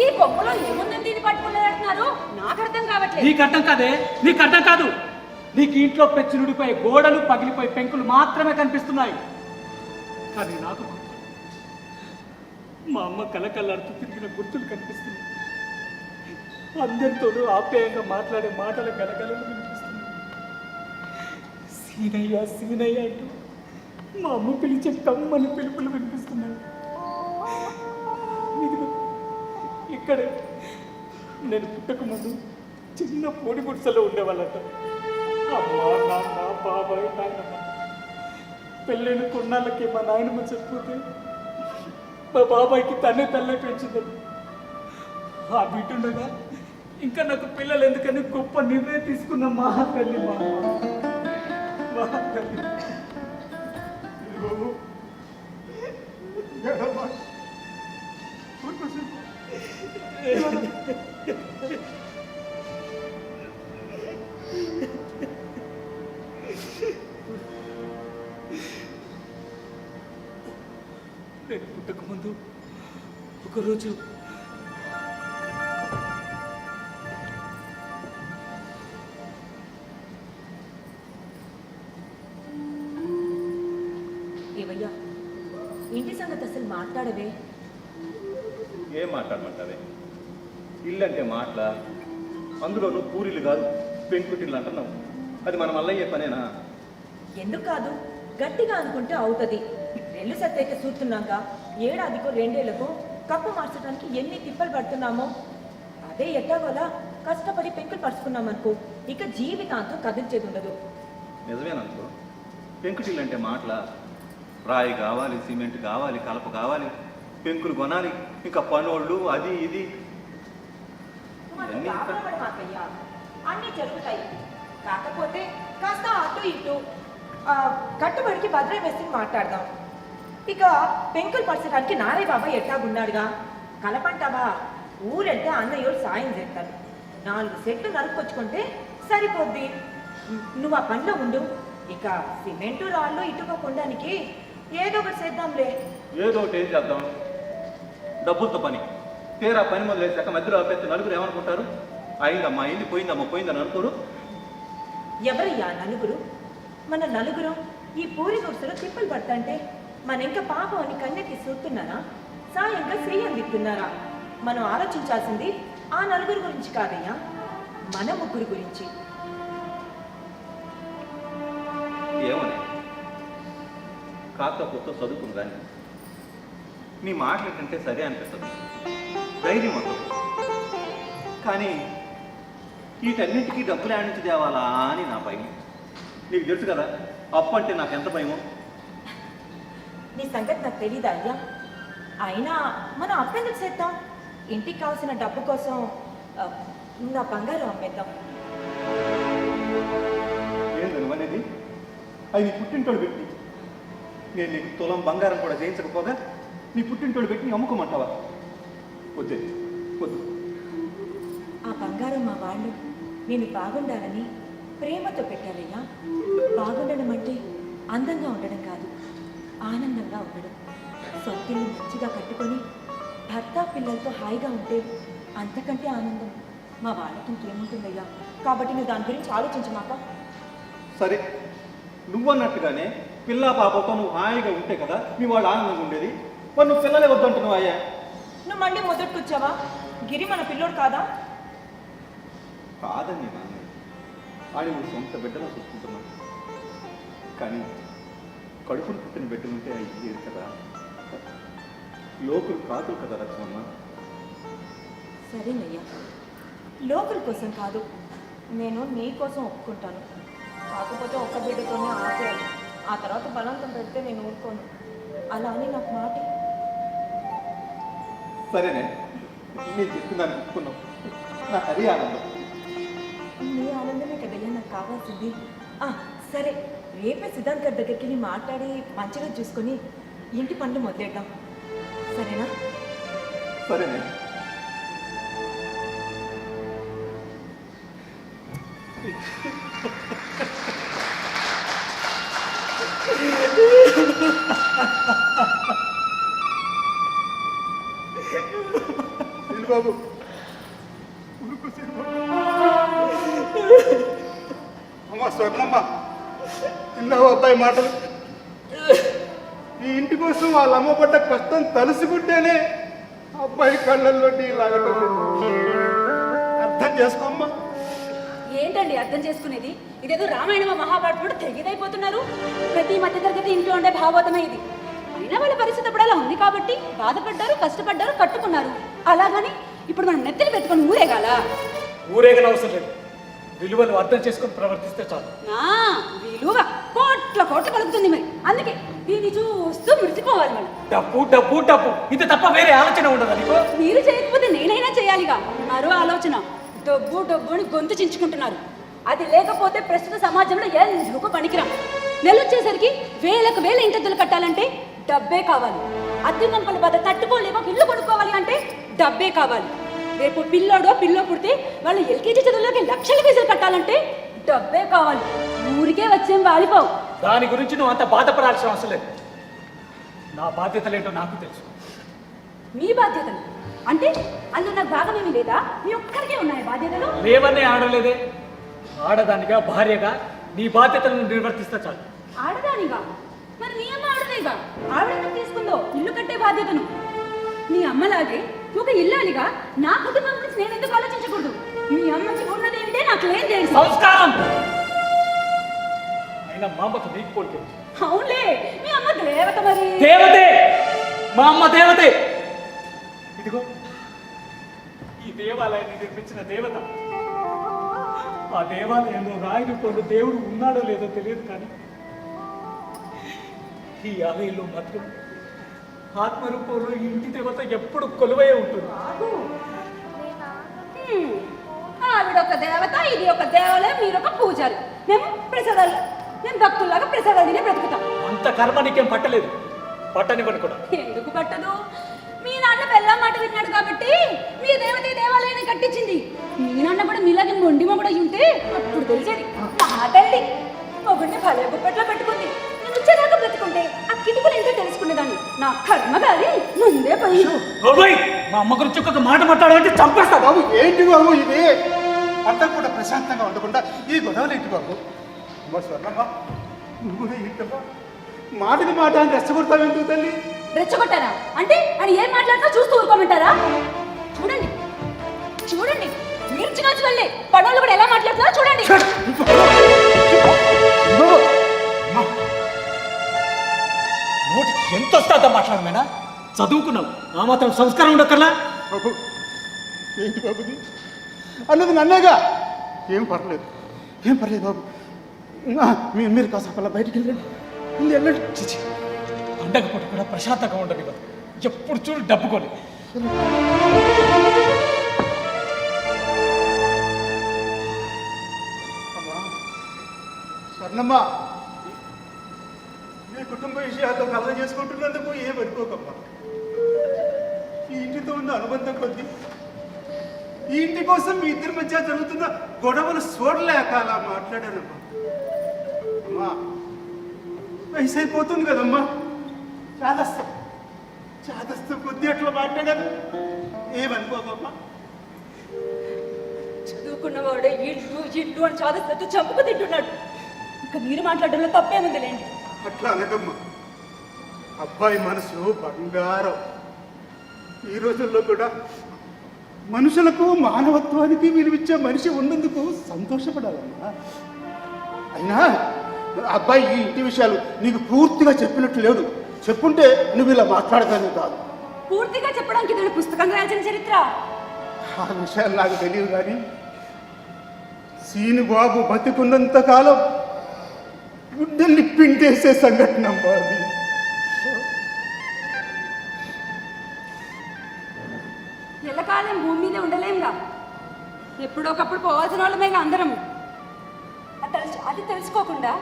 ఈ బొమ్మలో ఏముందని దీన్ని పట్టుకునేస్తున్నారు? నాకు అర్థం కావట్లేదు. నీకు అర్థం కాదే, నీకు అర్థం కాదు. నీకు ఇంట్లో పెచ్చులుడిపోయే గోడలు, పగిలిపోయే పెంకులు మాత్రమే కనిపిస్తున్నాయి. కానీ నాకు మా అమ్మ కలకల్లాడుతూ తిరిగిన గుర్తులు కనిపిస్తున్నాయి. అందరితోనూ ఆప్యాయంగా మాట్లాడే మాటలు గలగలలు వినిపిస్తున్నాయి. సీనయ్య సీనయ్య అంటూ మా అమ్మ పిలిచే కమ్మని పిలుపులు వినిపిస్తున్నాయి. ఇక్కడే నేను పుట్టక ముందు చిన్న పొడి గుడిసెలో ఉండేవాళ్ళట. అమ్మ, నాన్న, బాబాయ్, నాయనమ్మ. పెళ్ళైన కొన్నాళ్ళకి మా నాయనమ్మ చచ్చిపోతే మా బాబాయ్కి తనే తల్లే పెంచింది. ఆ బిడ్డుండగా ఇంకా నాకు పిల్లలు ఎందుకని గొప్ప నిర్ణయం తీసుకున్న మహాతల్లి, మహాతల్లి. నేను పుట్టక ముందు ఒకరోజు దేవయ్య, ఇంటి సంగతి అసలు మాట్లాడవే. ఏం మాట్లాడమంటావే? ఇల్లు అంటే మాటల, అందులోనూ పూరీలు కాదు పెంకుటిల్లు అంటున్నావు. అది మన మల్లయ్యే పనేనా? ఎందుకు కాదు, గట్టిగా అనుకుంటే అవుతుంది. రెల్లు సత్తైతే చూస్తున్నాగా, ఏడాదికో 2 ఏళ్లకో కప్పు మార్చడానికి ఎన్ని తిప్పలు పడుతున్నామో. అదే ఎట్టాగోలా కష్టపడి పెంకులు పరుచుకున్నామనుకో, ఇక జీవితాంతం కదిలిచేది ఉండదు. నిజమేననుకో, పెంకుటిల్లు అంటే మాటల. రాయి కావాలి, సిమెంట్ కావాలి, కలప కావాలి, పెంకులు కొనాలి, ఇంకా పనోళ్ళు, అది ఇది. మనం గాబరాపడి మాకయ్యా, అన్నీ జరుగుతాయి. కాకపోతే కాస్త అటు ఇటు కట్టుబడికి భద్రం వేసి మాట్లాడదాం. ఇక పెంకులు పరచడానికి నారే బాబా ఎట్టాగున్నాడుగా. కలపంటావా, ఊరెళ్తే అన్నయ్యోడు సాయం చేస్తారు. 4 సెట్లు నరుక్కొచ్చుకుంటే సరిపోద్ది. నువ్వు ఆ పనిలో ఉండు. ఇక సిమెంటు రాళ్ళు ఇటుక కొనడానికి ఏదో ఒకటి చేద్దాంలే. ఏదో ఒకటి ఏం చేద్దాం? డబ్బులతో పని. తీరా పని మొదలేసాక మధ్యలో ఆపేస్తే నలుగురు ఏమనుకుంటారు? అయిందమ్మా అయింది, పోయిందమ్మా పోయిందని అనుకోరు. ఎవరయ్యా నలుగురు? మన నలుగురు ఈ పూరి గుడిసెలో తిప్పలు పడతంటే మన ఇంకా పాపం అని కన్నెత్తి చూస్తున్నారా? సాయంగా శ్రేయం దిక్కున్నారా? మనం ఆలోచించాల్సింది ఆ నలుగురు గురించి కాదయ్యా, మన ముగ్గురు గురించి. ఏమని కాస్త కొత్త చదువుకుందని నీ మాటలు ఏంటంటే సరే అనిపిస్తుంది, ధైర్యం వస్తుంది. కానీ వీటన్నింటికీ డబ్బులు ఆడించి తేవాలా అని నా భయం. నీకు తెలుసు కదా అప్పు అంటే నాకు ఎంత భయమో. నీ సంగతి నాకు తెలీదా అయ్యా? అయినా మనం అప్పెందుకు చేద్దాం? ఇంటికి కావాల్సిన డబ్బు కోసం నా బంగారం అమ్మేద్దాం. ఏంది అనేది? అది నీ పుట్టింటోడు పెట్టి నేను నీకు తులం బంగారం కూడా చేయించకపోగా నీ పుట్టింటోడు పెట్టి నీ అమ్ముకోమంటావా? వద్దే వద్దు. ఆ బంగారం మా వాళ్ళు నేను బాగుండాలని ప్రేమతో పెట్టారయ్యా. బాగుండడం అంటే అందంగా ఉండడం కాదు, ఆనందంగా ఉండడం. సొంతిల్ని మంచిగా కట్టుకొని భర్త పిల్లలతో హాయిగా ఉంటే అంతకంటే ఆనందం మా వాళ్ళకి ఇంకేముంటుందయ్యా. కాబట్టి నువ్వు దాని గురించి ఆలోచించమాక. సరే, నువ్వన్నట్టుగానే పిల్ల పాపతో నువ్వు హాయిగా ఉంటే కదా మీ వాళ్ళు ఆనందంగా ఉండేది. మరి నువ్వు పిల్లలే వద్దంటున్నావు అయ్యా. నువ్వు మళ్ళీ మొదటికొచ్చావా? గిరి మన పిల్లోడు కాదా? కాదని నాన్న, ఆడి నువ్వు సొంత బిడ్డలో చూసుకుంటున్నావు. కానీ కడుపును పుట్టిన బిడ్డలుంటే అయ్యేది కదా. లోకులు కాదు కదా లక్ష్మమ్మ. సరేనయ్యా, లోకల్ కోసం కాదు, నేను నీ కోసం ఒప్పుకుంటాను. కాకపోతే ఒక్క బిడ్డతోనే ఆపేయాలి. ఆ తర్వాత బలవంతం పెడితే నేను ఊరుకోను. అలా అని నాకు మాట. సరేనే, నేను చెప్తున్నాను ఒప్పుకున్నావు. నాకు అది ఆనందం. నీ ఆనందమే కదయ్యా నాకు కావాల్సింది. సరే, రేపే సిద్ధాంత్ గారి దగ్గరికి వెళ్ళి మాట్లాడి మంచిగా చూసుకొని ఇంటి పనులు మొదలెద్దాం. సరేనా? సరేనే. బాబు అమ్మ స్వర్ణమ్మ, విన్నావు అబ్బాయి మాటలు? ఈ ఇంటి కోసం వాళ్ళ అమ్మ పడ్డ కష్టం తలుసుకుంటేనే అబ్బాయి కళ్ళల్లో నీ లాగటం. అర్థం చేసుకోమ్మా. ఏంటండి అర్థం చేసుకునేది? ఇదేదో రామాయణమో మహాభారతం కూడా తెగిదైపోతున్నారు. ప్రతి మధ్యతరగతి ఇంట్లో ఉండే భావోతమే ఇది. అయినా వాళ్ళ పరిస్థితి అప్పుడు అలా ఉంది కాబట్టి బాధపడ్డారు, కష్టపడ్డారు, కట్టుకున్నారు. అలాగని ఇప్పుడు మనం నెత్తిని పెట్టుకొని ఊరేగాల? ఊరేగన అవసరం లేదు. విలువలు అర్థం చేసుకొని ప్రవర్తిస్తే చాలు. విలువ కోట్ల కోట్ల కలుగుతుంది. మరి అందుకే దీన్ని చూస్తూ ముడిచిపోవాలి మనం. డబ్బు డబ్బు డబ్బు, ఇది తప్ప వేరే ఆలోచన ఉండదు నీకు. మీరు చేయకపోతే నేనైనా చేయాలిగా. మరో ఆలోచన, డబ్బు డబ్బు అని గొంతు చించుకుంటున్నారు. అది లేకపోతే ప్రస్తుత సమాజంలో ఎందుకు పనికిరాం. నెలొచ్చేసరికి వేలకు వేల ఇంటద్దులు కట్టాలంటే డబ్బే కావాలి. అద్దె కంపల బాధ తట్టుకోలేక ఇల్లు కొనుక్కోవాలి అంటే డబ్బే కావాలి. రేపు పిల్లోడో పిల్లో పుడితే వాళ్ళు ఎల్కేజీ చదువులోకి లక్షల ఫీజులు కట్టాలంటే డబ్బే కావాలి. ఊరికే వచ్చేం వాలిపోవు. దాని గురించి నువ్వు అంత బాధపడాల్సిన అవసరం లేదు. నా బాధ్యతలేంటో నాకు తెలుసు. మీ బాధ్యతలు అంటే అందులో నాకు భాగమేమీ లేదా? మీ ఒక్కరికే ఉన్నాయి బాధ్యతలు? లేవనే ఆడలేదే. ఆడదానిగా భార్యగా నీ బాధ్యతలను నిర్వర్తిస్తే చాలు. ఆడదానిగా? మరి నీ అమ్మ ఆడదేగా? ఆవిడ తీసుకుందో ఇల్లు కట్టే బాధ్యతను. మీ అమ్మలాగే ఒక ఇల్లాలిగా నా కుటుంబం గురించి నేను ఎందుకు ఆలోచించకూడదు? మీ అమ్మకి ఉన్నదేంటే నాకు ఏం తెలుసు. సంస్కారం అయినా మా అమ్మకు నీకు పోలికే. అవునులే, మీ అమ్మ దేవత మరి. దేవతే, మా అమ్మ దేవతే. ఇదిగో ఈ దేవాలయాన్ని నిర్మించిన దేవత. ఆ దేవాలయంలో రాయిని కొన్ని దేవుడు ఉన్నాడో లేదో తెలియదు, కానీ ఈ ఆలయంలో మాత్రం ఆత్మరూపంలో ఈ ఇంటి దేవత ఎప్పుడు కొలువై ఉంటుంది. ఆవిడ ఒక దేవత, ఇది ఒక దేవాలయం, మీరు ఒక పూజారి, మేము ప్రసాదాలు, మేము భక్తుల్లాగా ప్రసాదాలు తినే బ్రతుకుతాం. అంత కర్మ నీకేం పట్టలేదు, పట్టనివ్వను కూడా. ఎందుకు పట్టదు? మీ నాన్న బెల్లం మాట విన్నాడు కాబట్టి మీ దేవత ఈ దేవాలయాన్ని కట్టించింది. మీ నాన్న కూడా మీలాగే మొండి మొగుడు ఉంటే అప్పుడు తెలిసేది. నా తల్లి మొగుడిని భలే గుప్పెట్లో పెట్టుకుంది. నేను వచ్చేదాకా బ్రతుకుంటే ఆ కిటుకులు ఏంటో తెలుసుకునేదాన్ని. నా కర్మ కాదు, ముందే పోయి. మా అమ్మ గురించి ఒక మాట మాట్లాడాలంటే చంపేస్తా. బాబు ఏంటి బాబు ఇది? అంతా కూడా ప్రశాంతంగా ఉండకుండా ఈ గొడవలు ఏంటి బాబు? అమ్మ స్వర్ణమ్మ, నువ్వు కూడా ఏంటమ్మా మాటకి మాట అని రెచ్చగొడతావు ఎందుకు తల్లి? రెచ్చగొట్టారా అంటే అని ఏం మాట్లాడినా చూస్తూ ఊరుకోమంటారా? చూడండి చూడండి, మీరు చిన్న వెళ్ళి పడవలు కూడా ఎలా మాట్లాడుతున్నారో చూడండి. నోటి ఎంత వస్తుందా మాట్లాడమేనా? చదువుకున్నావు, ఆ మాత్రం సంస్కారం ఉండక్కర్లా? బాబు ఏంటి బాబుది అన్నది నన్నేగా. ఏం పర్లేదు, ఏం పర్లేదు బాబు. మీరు కాసేపు అలా బయటికి వెళ్ళండి, వెళ్ళండి. చిచి, పండగ పూట కూడా ప్రశాంతంగా ఉండదు కదా, ఎప్పుడు చూడు డబ్బుకొని. అమ్మా స్వర్ణమ్మ, నీ కుటుంబ విషయాలతో కలగ చేసుకుంటున్నందుకు ఏం అనుకోకమ్మా. ఈ ఇంటితో ఉన్న అనుబంధం కొద్దీ ఈ ఇంటి కోసం మీ ఇద్దరి మధ్య జరుగుతున్న గొడవలు చూడలేక అలా మాట్లాడానమ్మా. అమ్మా వయసు అయిపోతుంది కదమ్మా, చాదస్తం కొద్ది అట్లా మాట్లాడాను, ఏమనుకోకమ్మా. చదువుకున్నవాడే ఇల్లు ఇల్లు అని చాదస్తూ చంపుకు తింటున్నాడు. ఇంకా మీరు మాట్లాడడంలో తప్పేముందిలేండి. అట్లా అనకమ్మా, అబ్బాయి మనసు బంగారం. ఈ రోజుల్లో కూడా మనుషులకు మానవత్వానికి విలువిచ్చే మనిషి ఉన్నందుకు సంతోషపడాలమ్మా. అయినా అబ్బాయి ఈ ఇంటి విషయాలు నీకు పూర్తిగా చెప్పినట్టు లేడు. చెప్పుంటే నువ్వు ఇలా మాట్లాడతానే కాదు. పూర్తిగా చెప్పడానికి ఇది పుస్తకం రాసిన చరిత్ర. ఆ విషయాలు నాకు తెలియదు, కానీ సీను బాబు బతికున్నంత కాలం గుడ్డల్ని పిండేసే సంఘటన అమ్మా అది. ఎల్లకాలం భూమి మీదే ఉండలేంగా, ఎప్పుడోకప్పుడు పోవాల్సిన వాళ్ళమేగా అందరం. అది తెలుసుకోకుండా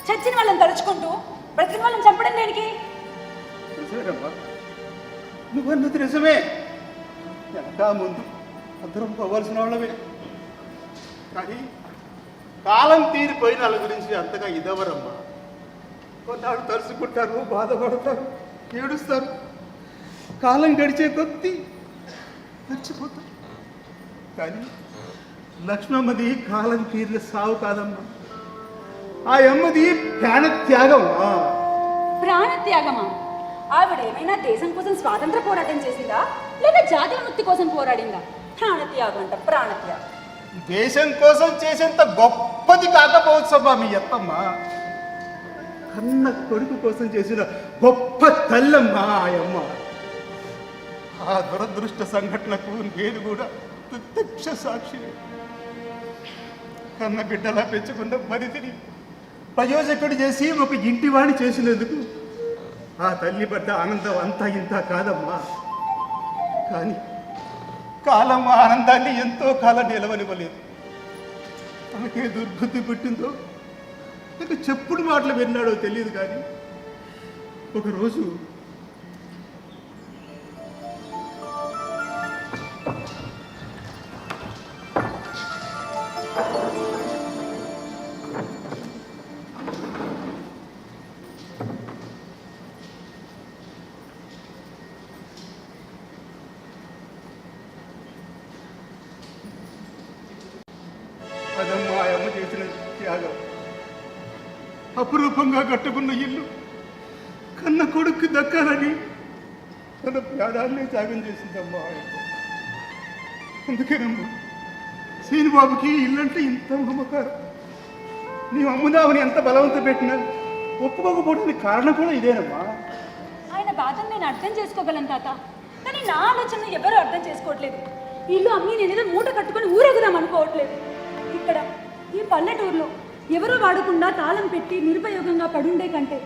చచ్చిన వాళ్ళని తలుచుకుంటూ బ్రతికిన వాళ్ళని చంపడం దేనికి? నిజమేనమ్మా, నువ్వన్నది నిజమే. వెనక ముందు అందరం పోవాల్సిన వాళ్ళమే. కానీ కాలం తీరిపోయిన వాళ్ళ గురించి అంతగా ఇదవరమ్మా. కొన్నాళ్ళు తలుసుకుంటారు, బాధపడతారు, ఏడుస్తారు. కాలం గడిచే కొద్దీ మర్చిపోతారు. కానీ లక్ష్మమ్మది కాలం తీరిన సావు కాదమ్మా, ఆ అమ్మది ప్రాణత్యాగమా. ప్రాణత్యాగమా? ఆవిడేమైనా దేశం కోసం స్వాతంత్ర పోరాటం చేసిందా, లేదా జాతి విముక్తి కోసం పోరాడిందా? ప్రాణత్యాగం అంట, ప్రాణత్యాగం. దేశం కోసం చేసేంత గొప్పది కాకపోవచ్చమ్మా మీ అత్తమ్మ. కన్న కొడుకు కోసం చేసిన గొప్ప తల్లమ్మ ఆ అమ్మ. ఆ దురదృష్ట సంఘటనకు నేను కూడా ప్రత్యక్ష సాక్షి. కన్న బిడ్డలా పెంచుకున్న మరిదిని ప్రయోజకుడు చేసి ఒక ఇంటివాణి చేసినందుకు ఆ తల్లి పడ్డ ఆనందం అంతా ఇంత కాదమ్మా. కానీ కాలం ఆ ఆనందాన్ని ఎంతో కాలం నిలవనివ్వలేదు. తనకే దుర్బుద్ధి పుట్టిందో ఇక చెప్పుడు మాటలు విన్నాడో తెలియదు, కానీ ఒకరోజు అదమ్మా అమ్మ చేసిన త్యాగం. అపురూపంగా కట్టుకున్న ఇల్లు, కన్న కొడుకు దక్కాలని తన ప్రాణాన్ని త్యాగం చేసిందమ్మా. అందుకేనమ్మా శ్రీనిబాబుకి ఇల్లంటే ఇంత మమకారం. నీ అమ్ముదామని ఎంత బలవంత పెట్టినా ఒప్పుకోకపోవడానికి కారణం కూడా ఇదేనమ్మా. ఆయన బాధను నేను అర్థం చేసుకోగలను తాత, కానీ నా ఆలోచన ఎవరూ అర్థం చేసుకోవట్లేదు. ఇల్లు అమ్మి నేనేదో మూట కట్టుకొని ఊరేగుదాం అనుకోవట్లేదు. ఇక్కడ ఈ పల్లెటూరులో ఎవరూ వాడకుండా తాళం పెట్టి నిరుపయోగంగా పడుండే కంటే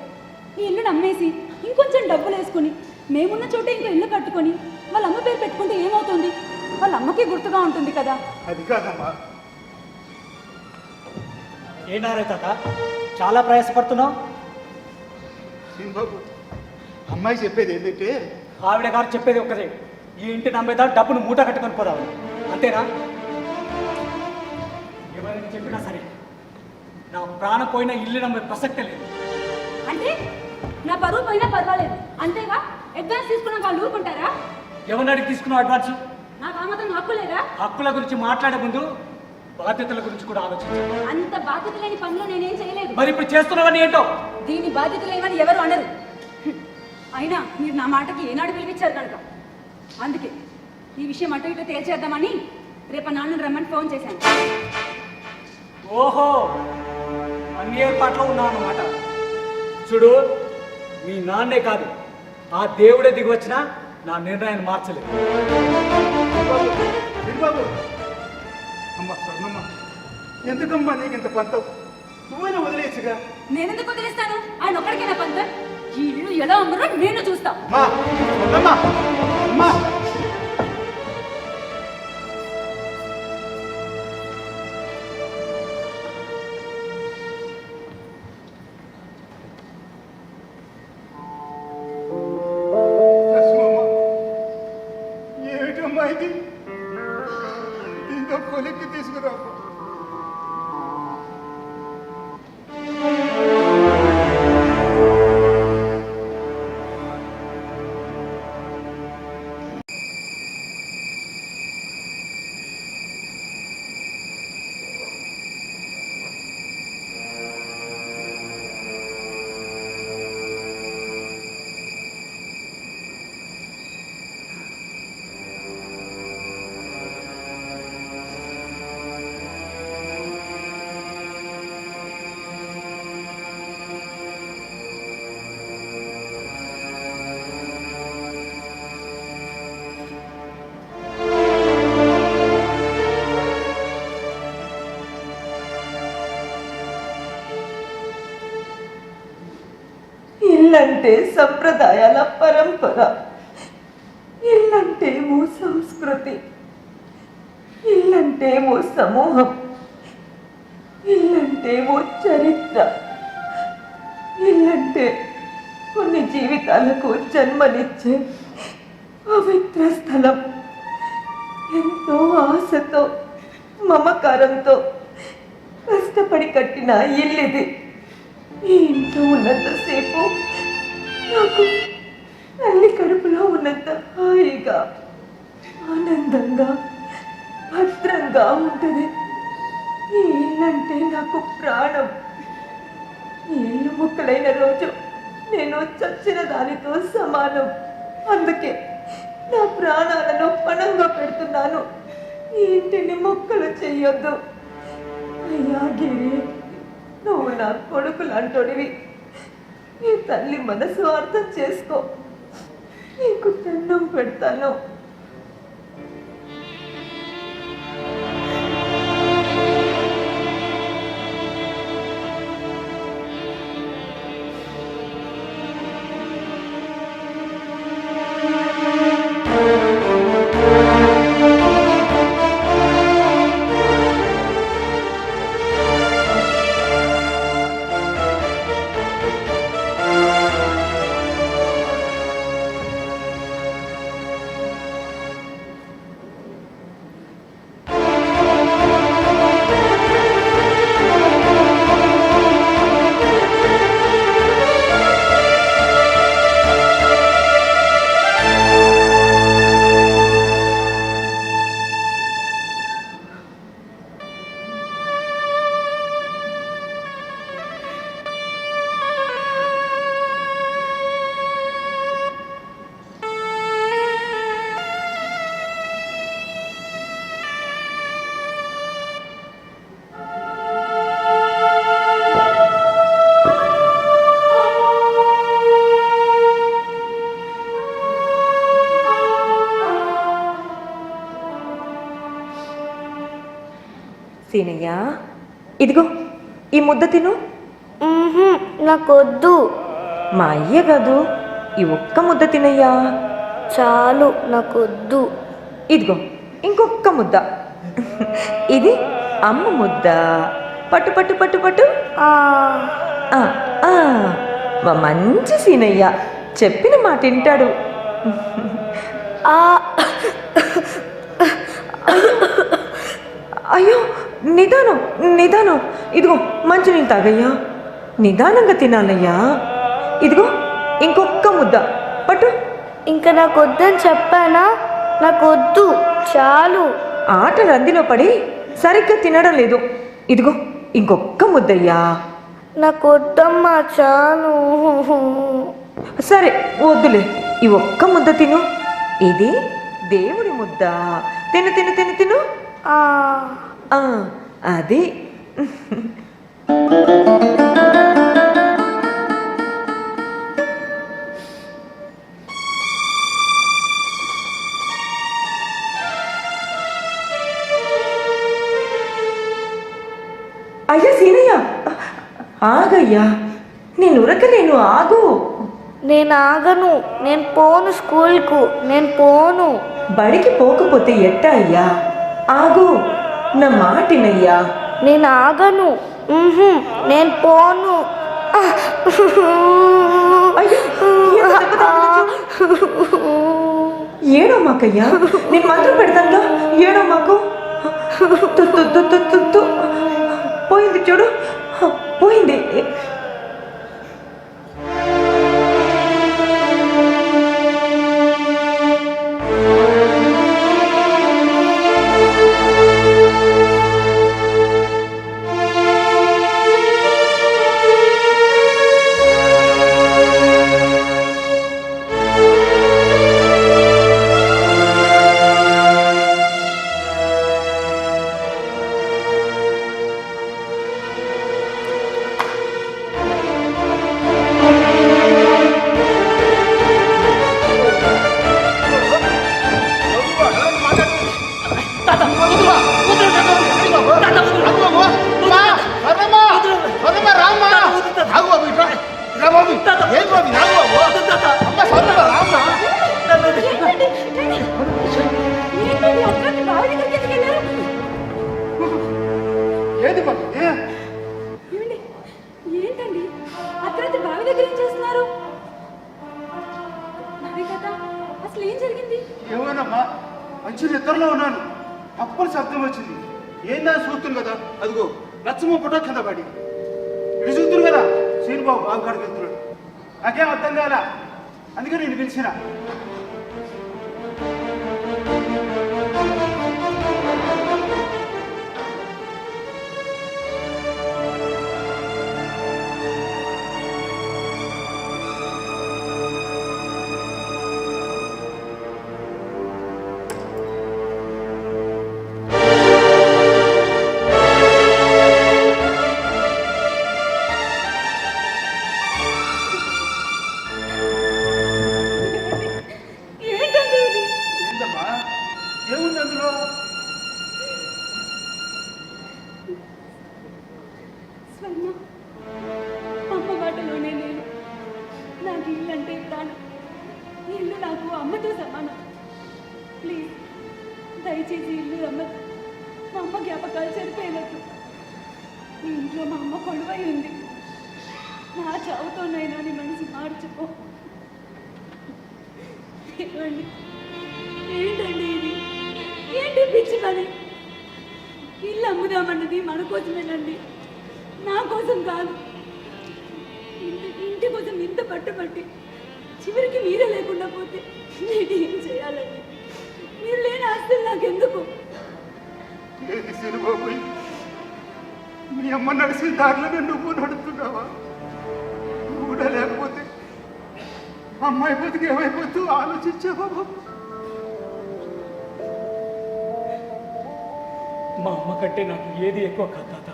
ఈ ఇల్లుని అమ్మేసి ఇంకొంచెం డబ్బులు వేసుకుని మేమున్న చోటే ఇంకో ఇల్లు కట్టుకొని వాళ్ళ అమ్మ పేరు పెట్టుకుంటే ఏమవుతుంది? వాళ్ళ అమ్మకి గుర్తుగా ఉంటుంది కదా. అది కాదమ్మా. ఏంటారే తాత చాలా ప్రయాసపడుతున్నావు? శ్రీనిబాబు, అమ్మాయి చెప్పేది ఏంటంటే ఆవిడ గారు చెప్పేది ఒక్కదే, ఈ ఇంటి నమ్మేదా డబ్బును మూట కట్టుకొని పోదాము, అంతేనా? ఎవరైనా చెప్పినా సరే నా ప్రాణం పోయిన ఇల్లు నమ్మే ప్రసక్తే లేదు. అంటే నా పరువు పోయినా పర్వాలేదు అంతేగా? అడ్వాన్స్ తీసుకున్నాక వాళ్ళు ఊరుకుంటారా? ఎవరిని తీసుకున్నావు అడ్వాన్స్? నాకు ఆ మాత్రం హక్కు లేదా? హక్కుల గురించి మాట్లాడే ముందు బాధ్యతల గురించి కూడా ఆలోచించాలి. అంత బాధ్యత లేని పనులు నేనేం చేయలేదు. మరి ఇప్పుడు చేస్తున్నావని ఏంటో? దీని బాధ్యత లేవని ఎవరు అనరు. అయినా మీరు నా మాటకి ఏనాడు పిలిపించారు కనుక అందుకే ఈ విషయం అటు ఇటు తేల్చేద్దామని రేపు నాన్నని రమ్మని ఫోన్ చేశాను. ఓహో, అన్ని ఏర్పాట్లో ఉన్నావు అన్నమాట. చూడు, మీ నాన్నే కాదు ఆ దేవుడే దిగి వచ్చినా నా నిర్ణయాన్ని మార్చలేదు. శ్రీనిబాబు, అమ్మ స్వర్ణమ్మ, ఎందుకమ్మా నీకు ఇంత పంతం? నువ్వైనా వదిలేయచ్చుగా. నేనెందుకు వదిలేస్తాను? ఆయన ఒక్కడికైనా పంతం. ఈ ఇల్లు ఎలా అమ్మరో నేను చూస్తా. అమ్మా స్వర్ణమ్మ, అమ్మా. ఏమిటమ్మా ఇది? దీంతో కొలిక్కి తీసుకురా. ఇల్లంటే సంప్రదాయాల పరంపర, ఇల్లంటే ఓ సంస్కృతి, ఇల్లంటే ఓ సమూహం, ఇల్లంటే ఓ చరిత్ర, ఇల్లంటే కొన్ని జీవితాలకు జన్మనిచ్చే పవిత్ర స్థలం. ఎంతో ఆశతో మమకారంతో కష్టపడి కట్టిన ఇల్లిది. ఈ ఇంట్లో ఉన్నంతసేపు నాకు తల్లి కడుపులో ఉన్నంత హాయిగా ఆనందంగా భద్రంగా ఉంటుంది. ఈ ఇల్లంటే నాకు ప్రాణం. ఈ ఇల్లు ముక్కలైన రోజు నేను చచ్చిన దానితో సమానం. అందుకే నా ప్రాణాలను పణంగా పెడుతున్నాను. ఈ ఇంటిని మొక్కలు చెయ్యొద్దు. అయ్యా గిరి, నువ్వు నా కొడుకు లాంటోడివి. నీ తల్లి మనసు అర్థం చేసుకో. నీకు దండం పెడతాను. సీనయ్య, ఇదిగో ఈ ముద్ద తిను. నాకొద్దు. మా అయ్య కాదు, ఈ ఒక్క ముద్ద తినయ్యా. చాలు, నాకొద్దు. ఇదిగో ఇంకొక్క ముద్ద. ఇది అమ్మ ముద్ద. పట్టు పట్టు పట్టు పట్టు. ఆ, ఆ, ఆ, మా మంచి సీనయ్య చెప్పిన మాట వింటాడు. ఆ. అయ్యో, నిదానం నిదానం. ఇదిగో మంచినీళ్ళు తాగయ్యా. నిదానంగా తినాలయ్యా. ఇదిగో ఇంకొక్క ముద్ద పట్టు. ఇంకా నాకొద్దని చెప్పానా? నాకొద్దు, చాలు. ఆట రందిలో పడి సరిగ్గా తినడం లేదు. ఇదిగో ఇంకొక్క ముద్దయ్యా. నాకొద్దమ్మా, చాలు. సరే వద్దులే, ఈ ఒక్క ముద్ద తిను. ఇది దేవుడి ముద్ద. తిను తిను తిను తిను. ఆ, ఆ, అది. అయ్యా సీనయ్య, ఆగయ్యా. నేను ఉరకలేను, ఆగు. నేను ఆగను. నేను పోను స్కూల్కు. నేను పోను. బడికి పోకపోతే ఎట్టా అయ్యా? ఆగు, నా మాటినయ్యా. నేను ఆగను. నేను పోను. ఏడో మాకయ్యా, నేను మంత్రం పెడతానుగా. ఏడో మాకు. పోయింది చూడు, పోయింది. ఏది బాబు? ఏమండి, ఏంటండి అర్ధరాత్రి బావి దగ్గర ఏం చేస్తున్నారు? బావి కదా, అసలు ఏం జరిగింది? ఏమోనమ్మా, మంచి నిద్రలో ఉన్నాను. అప్పుడు శబ్దం వచ్చింది. ఏందని చూస్తుంది కదా, అదిగో లచ్చమ్మ పుట్ట కింద పడి. ఇటు చూస్తుంది కదా, శ్రీనుబాబు బాబు కాడికి వెళ్తున్నాడు. నాకేం అర్థం కాల, అందుకే నేను పిలిచిన. ఏంటండి ఇది? ఏందమ్మా, ఏముంది అందులో? స్వర్ణ, అమ్మ మాటలోనే నేను. నాకు ఇల్లు అంటే ప్రాణం. ఇల్లు నాకు అమ్మతో సమానం. ప్లీజ్ దయచేసి ఇల్లు అమ్మదు. మా అమ్మ జ్ఞాపకాలు చెరిపోయినట్టు. ఈ ఇంట్లో మా అమ్మ కొలువై ఉంది. నా చావుతోనైనా నీ మనసు మార్చుకో. ఏమండి, ఏంటండి ఇది? ఏంటి పిచ్చి పని? ఇల్లు అమ్ముదామన్నది మన కోసమేనండి, నా కోసం కాదు. ఇంటి కోసం ఇంత పట్టుబట్టి చివరికి మీరే లేకుండా పోతే నేను ఏం చేయాలండి? మీరు లేని ఆస్తులు నాకెందుకు? ఏది శ్రీనుబాబు, మీ అమ్మ నడిచిన దారిలోనే నువ్వు నడుస్తున్నావా? నువ్వు కూడా లేకపోతే అమ్మాయి బతికి ఏమైపోతూ ఆలోచించావా బాబు? మా అమ్మ కంటే నాకు ఏది ఎక్కువ కాదు తాత.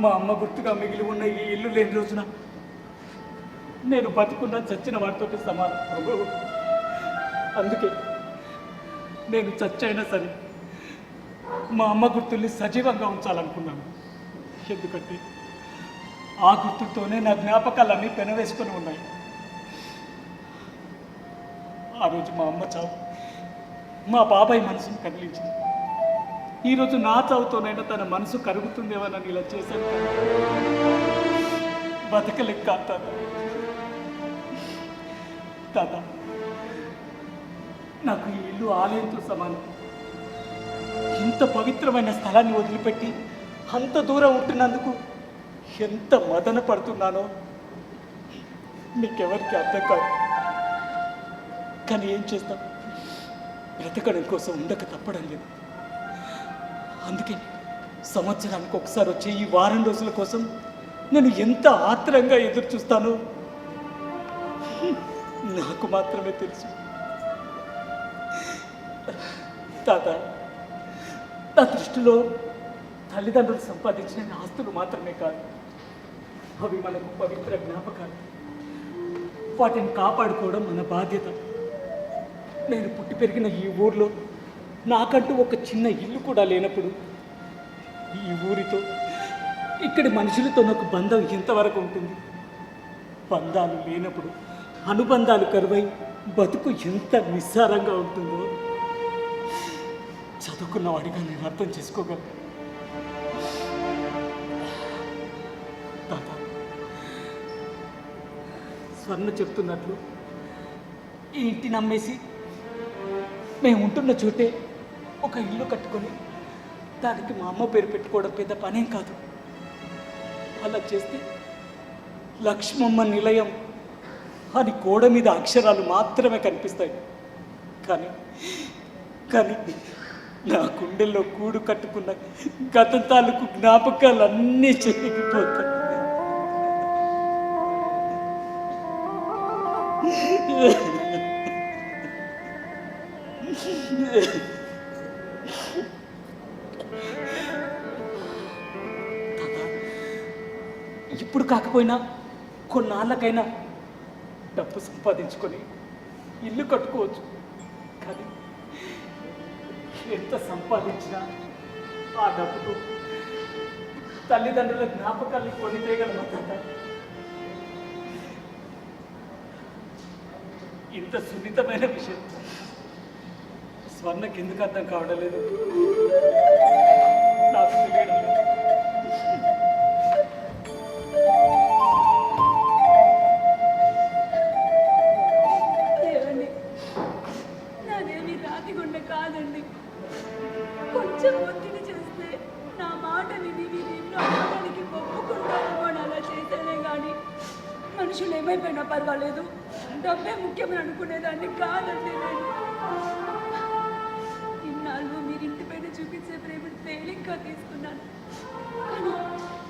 మా అమ్మ గుర్తుగా మిగిలి ఉన్న ఈ ఇల్లు లేని రోజున నేను బతుకున్న చచ్చిన వాటితో సమానం. అందుకే నేను చచ్చైనా సరే మా అమ్మ గుర్తుల్ని సజీవంగా ఉంచాలనుకున్నాను. ఎందుకంటే ఆ గుర్తుతోనే నా జ్ఞాపకాలన్నీ పెనవేసుకొని ఉన్నాయి. ఆ రోజు మా అమ్మ చావు మా బాబాయ్ మనసును కదిలించింది. ఈరోజు నా చావుతోనైనా తన మనసు కరుగుతుందేమోనని ఇలా చేశాను. బతకలేక తాత. తాత, నాకు ఈ ఇల్లు ఆలయంతో సమానం. ఇంత పవిత్రమైన స్థలాన్ని వదిలిపెట్టి అంత దూరం ఉంటున్నందుకు ఎంత మదన పడుతున్నానో మీకెవరికి అర్థం కాదు. కానీ ఏం చేస్తాం, బ్రతకడం కోసం ఉండక తప్పడం లేదు. అందుకే సంవత్సరానికి ఒకసారి వచ్చే ఈ వారం రోజుల కోసం నేను ఎంత ఆత్రంగా ఎదురు చూస్తానో నాకు మాత్రమే తెలుసు. తాత, నా దృష్టిలో తల్లిదండ్రులు సంపాదించిన ఆస్తులు మాత్రమే కాదు, అవి మనకు పవిత్ర జ్ఞాపకాలు. వాటిని కాపాడుకోవడం మన బాధ్యత. నేను పుట్టి పెరిగిన ఈ ఊర్లో నాకంటూ ఒక చిన్న ఇల్లు కూడా లేనప్పుడు ఈ ఊరితో ఇక్కడి మనుషులతో నాకు బంధం ఎంతవరకు ఉంటుంది? బంధాలు లేనప్పుడు అనుబంధాలు కరువై బతుకు ఎంత నిస్సారంగా ఉంటుందో చదువుకున్నవాడిగా నేను అర్థం చేసుకోగలను. తాత, స్వర్ణ చెప్తున్నట్లు ఈ ఇంటిని అమ్మేసి మేము ఉంటున్న చోటే ఒక ఇల్లు కట్టుకొని దానికి మా అమ్మ పేరు పెట్టుకోవడం పెద్ద పనేం కాదు. అలా చేస్తే లక్ష్మమ్మ నిలయం అని గోడ మీద అక్షరాలు మాత్రమే కనిపిస్తాయి. కానీ కానీ నా గుండెల్లో కూడు కట్టుకున్న గత తాలూకు జ్ఞాపకాలన్నీ చెరిగిపోతాయి. ఇప్పుడు కాకపోయినా కొన్నాళ్ళకైనా డబ్బు సంపాదించుకొని ఇల్లు కట్టుకోవచ్చు. కానీ ఎంత సంపాదించినా ఆ డబ్బుకు తల్లిదండ్రుల జ్ఞాపకాల్ని కొని తేయగలమా తాత? ఇంత సున్నితమైన విషయం స్వర్ణకి ఎందుకు అర్థం కావడం లేదు నాకు తెలియడం లేదు. నాదేమి రాతిగుండ కాదండి. కొంచెం ఒత్తిడి చేస్తే నా మాట విని నిన్ను అమ్మడానికి ఒప్పుకుంటానేమో అలా చేస్తేనే కానీ మనుషులు ఏమైపోయినా పర్వాలేదు, డబ్బే ముఖ్యమని అనుకునేదాన్ని కాదండి నేను. ఇన్నాళ్ళు మీరు ఇంటి పైన చూపించే ప్రేమను తేలిగ్గా తీసుకున్నాను.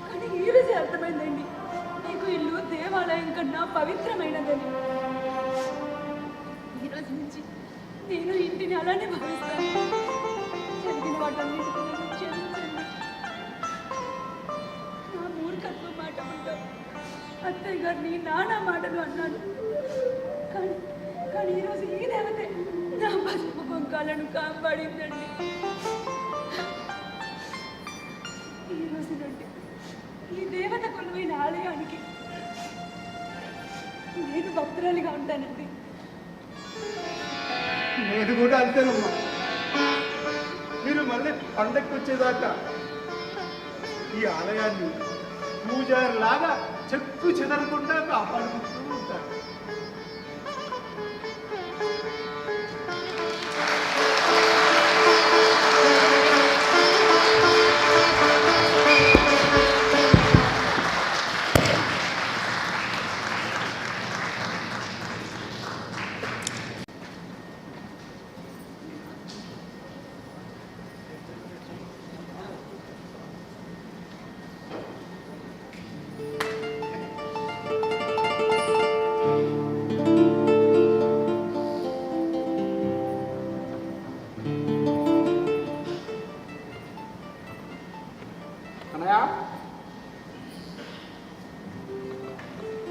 కానీ ఈ రోజే అర్థమైందండి, నీకు ఇల్లు దేవాలయం కన్నా పవిత్రమైనదని. ఈరోజు నుంచి నేను ఇంటిని అలానే భావిస్తాను. జరిగిన వాటన్నిటికీ నేను క్షమించండి. నా మూర్ఖత్వం మాట ఉంటాను, అత్తయ్య గారిని నానా మాటలు అన్నాను. కానీ ఈరోజు ఈ దేవతే నా పసుపు కుంకాలను కాపాడిందండి. ఈరోజు నుండి ఈ దేవత కొలువైన ఆలయానికి నేను భక్తురాలిగా ఉంటానండి. నేను కూడా అంతేనమ్మా. మీరు మళ్ళీ పండగకి వచ్చేదాకా ఈ ఆలయాన్ని పూజారిలాగా చెక్కు చెదరకుండా కాపాడుకుంటూ ఉంటారు.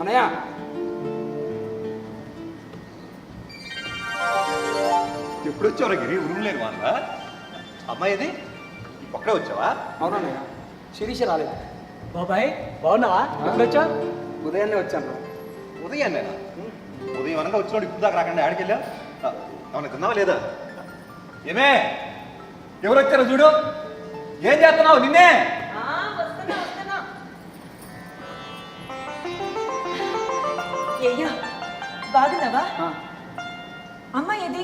అన్నయ్య, ఎప్పుడు వచ్చారు గిరి? రూమ్ లేని వాళ్ళ అమ్మాయిది ఒక్కడే వచ్చావా? అవునన్నయ్య, శిరీష రాలేదు. బాబాయ్ బాగున్నావా? ఎప్పుడొచ్చా? ఉదయాన్నే వచ్చాను. ఉదయం నేనా? ఉదయం అనగా వచ్చినోడు ఇప్పుడు దాకా రాకండి ఆడికి వెళ్ళా. అవును, తిన్నావా లేదా? ఏమే, ఎవరు వచ్చారో చూడు. ఏం చేస్తున్నావు? నిన్నే. వస్తున్నా వస్తున్నా. ఏయ్యా, బాగున్నావా? అమ్మాయి ఏది?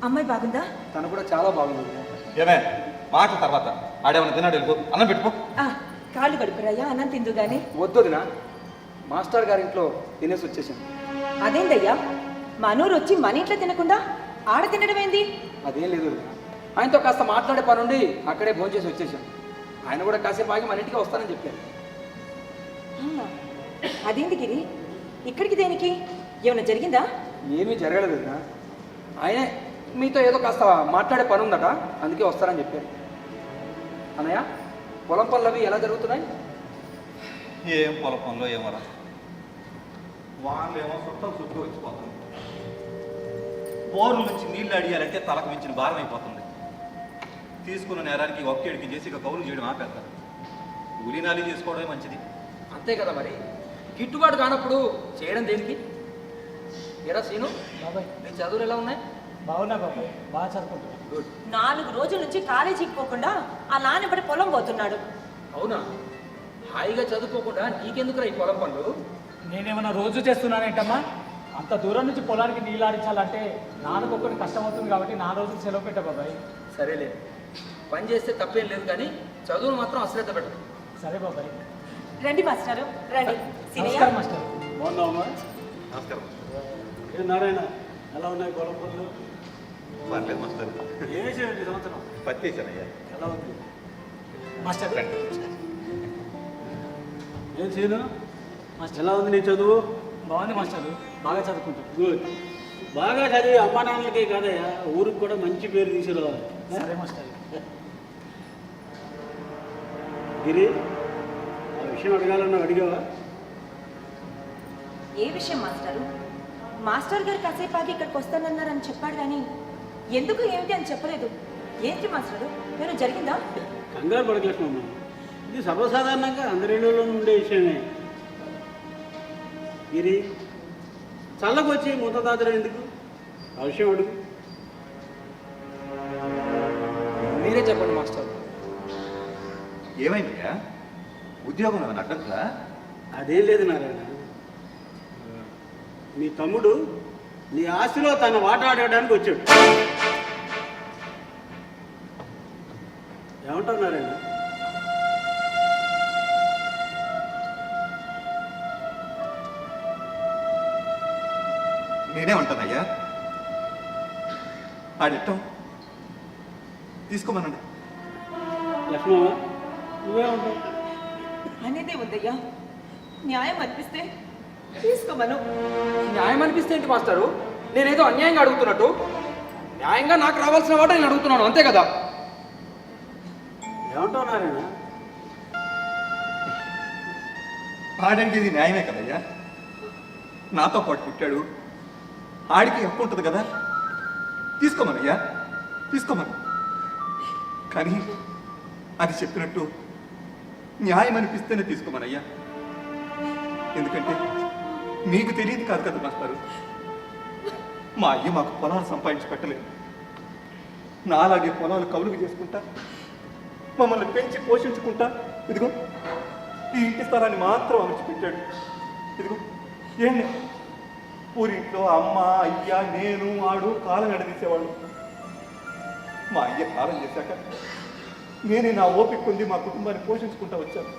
అమ్మాయి బాగుందా? తను కూడా చాలా బాగుంది. ఏమే, మాటల తర్వాత ఆడేమన్నా తిన్నాడు వెళ్ళిపో. అన్నం పెట్టుకో. కాళ్ళు కడుపురాయ్యా, అన్నం తిందు గాని. వద్దుదినా, మాస్టర్ గారి ఇంట్లో తినేసి వచ్చేసాను. అదేందయ్యా, మనూరు వచ్చి మన ఇంట్లో తినకుండా ఆడ తినడం ఏంది? అదేం లేదు వదినా. ఆయనతో కాస్త మాట్లాడే పని ఉండి అక్కడే భోంచేసి వచ్చేసాను. ఆయన కూడా కాసేపు ఆగి మన ఇంటికి వస్తానని చెప్పారు. అవునా? అదేంటి గిరి, ఇక్కడికి దేనికి? ఏమైనా జరిగిందా? ఏమీ జరగలేదు వదినా. ఆయనే మీతో ఏదో కాస్త మాట్లాడే పని ఉందట, అందుకే వస్తారని చెప్పారు. అన్నయ్య, పొలం పనులు అవి ఎలా జరుగుతున్నాయి? ఏం పొల పనులు ఏమరా, వాళ్ళు ఏమో చుట్టూ వచ్చిపోతుంది. బోర్ల నుంచి నీళ్లు అడియాలంటే తలకు మించిన భారం అయిపోతుంది. తీసుకున్న నేరానికి ఒక్కేడికి చేసి ఇక కౌలు చేయడం ఆపేస్తారు. కూలీనాలి చేసుకోవడమే మంచిది. అంతే కదా మరి, గిట్టుబాటు కానప్పుడు చేయడం దేనికి? ఎరా సీను, బాబాయ్ నీ చదువులు ఎలా ఉన్నాయి? బాగున్నా బాబాయ్, బాగా చదువుకుంటున్నా. గుడ్. 4 రోజుల నుంచి కాలేజీకి పోకుండా ఆ నాన్నబడి పొలం పోతున్నాడు. అవునా? హాయిగా చదువుకోకుండా నీకెందుకురా ఈ పొలం పనులు? నేనేమన్నా రోజు చేస్తున్నానేంటమ్మా? అంత దూరం నుంచి పొలానికి నీళ్ళు ఆడించాలంటే నాన్నకొక్కటి కష్టం అవుతుంది కాబట్టి నా రోజులు సెలవు పెట్టా బాబాయ్. సరేలే, పని చేస్తే తప్పేం లేదు కానీ చదువును మాత్రం అశ్రద్ధ పెట్టు. సరే బాబాయ్. రండి మాస్టారు, రండి. సీనయ్య, నమస్కారం మాస్టర్. బాగున్నావమ్మా? నమస్కారం. ఏ నారాయణ, ఎలా ఉన్నాయి పొలం పనులు? పర్లేదు మాస్టర్. ఏ వేసావు ఈ సంవత్సరం? పత్తి వేసానయ్యా. ఎలా ఉంది? మాస్టర్ ఏం చేయను? ఎలా ఉంది నీ చదువు? బాగుంది మాస్టర్, బాగా చదువుకుంటాను. గుడ్. బాగా చదివి అమ్మా నాన్నలకే కాదయ్యా, ఊరికి కూడా మంచి పేరు తీసుకురావాలి. సరే మాస్టర్. గిరి, ఆ విషయం అడగాలన్నా అడిగావా? ఏ విషయం మాస్టారు? మాస్టర్ గారు కాసేపు ఆగి ఇక్కడికి వస్తానన్నారని చెప్పాడు కానీ ఎందుకు ఏమిటి అని చెప్పలేదు. ఏంటి మాస్టారు, ఏమైనా జరిగిందా? కంగారు పడగలమ్మా, ఇది సర్వసాధారణంగా అందరిలోనూ ఉండే విషయమే. గిరి, చల్లకు వచ్చి మూత తాతడం ఎందుకు? ఆ విషయం అడుగు. మీరే చెప్పండి మాస్టర్. ఏమైందయ్యా? ఉద్యోగం ఏమైనా అడ్డంగా? అదేం లేదు నారాయణ, మీ తమ్ముడు నీ ఆస్తిలో తన వాటా అడగడానికి వచ్చాడు. ఏమంటావు నారాయణ? నేనే ఉంటానయ్యా. ఆడిట్టం తీసుకోమనండి. లక్ష్మమ్మ, నువ్వే ఉంటావు. అనేదే ఉందయ్యా, న్యాయం అనిపిస్తే తీసుకోమను. న్యాయం అనిపిస్తే ఏంటి మాస్టారు? నేనేదో అన్యాయంగా అడుగుతున్నట్టు? న్యాయంగా నాకు రావాల్సిన వాట నేను అడుగుతున్నాను, అంతే కదా? ఏమంటావు నారాయణ? ఆడంటే ఇది న్యాయమే కదయ్యా. నాతో పాటు పుట్టాడు, ఆడికి హక్కు ఉంటుంది కదా. తీసుకోమనయ్యా, తీసుకోమను. కానీ అది చెప్పినట్టు న్యాయం అనిపిస్తేనే తీసుకోమనయ్యా. ఎందుకంటే మీకు తెలియదు కాదు కదా మాస్టారు, మా అయ్య మాకు పొలాలు సంపాదించి పెట్టలేదు. నాలాగే పొలాలు కౌలుకు చేసుకుంటా మమ్మల్ని పెంచి పోషించుకుంటా ఇదిగో ఈ ఇంటి స్థలాన్ని మాత్రం అమర్చి పెట్టాడు. ఇదిగో ఏంటి, ఊరింట్లో అమ్మ అయ్య నేను ఆడు కాలం ఎడదీసేవాడు. మా అయ్య కాలం చేశాక నేనే నా ఓపిక కొద్ది మా కుటుంబాన్ని పోషించుకుంటా వచ్చాను.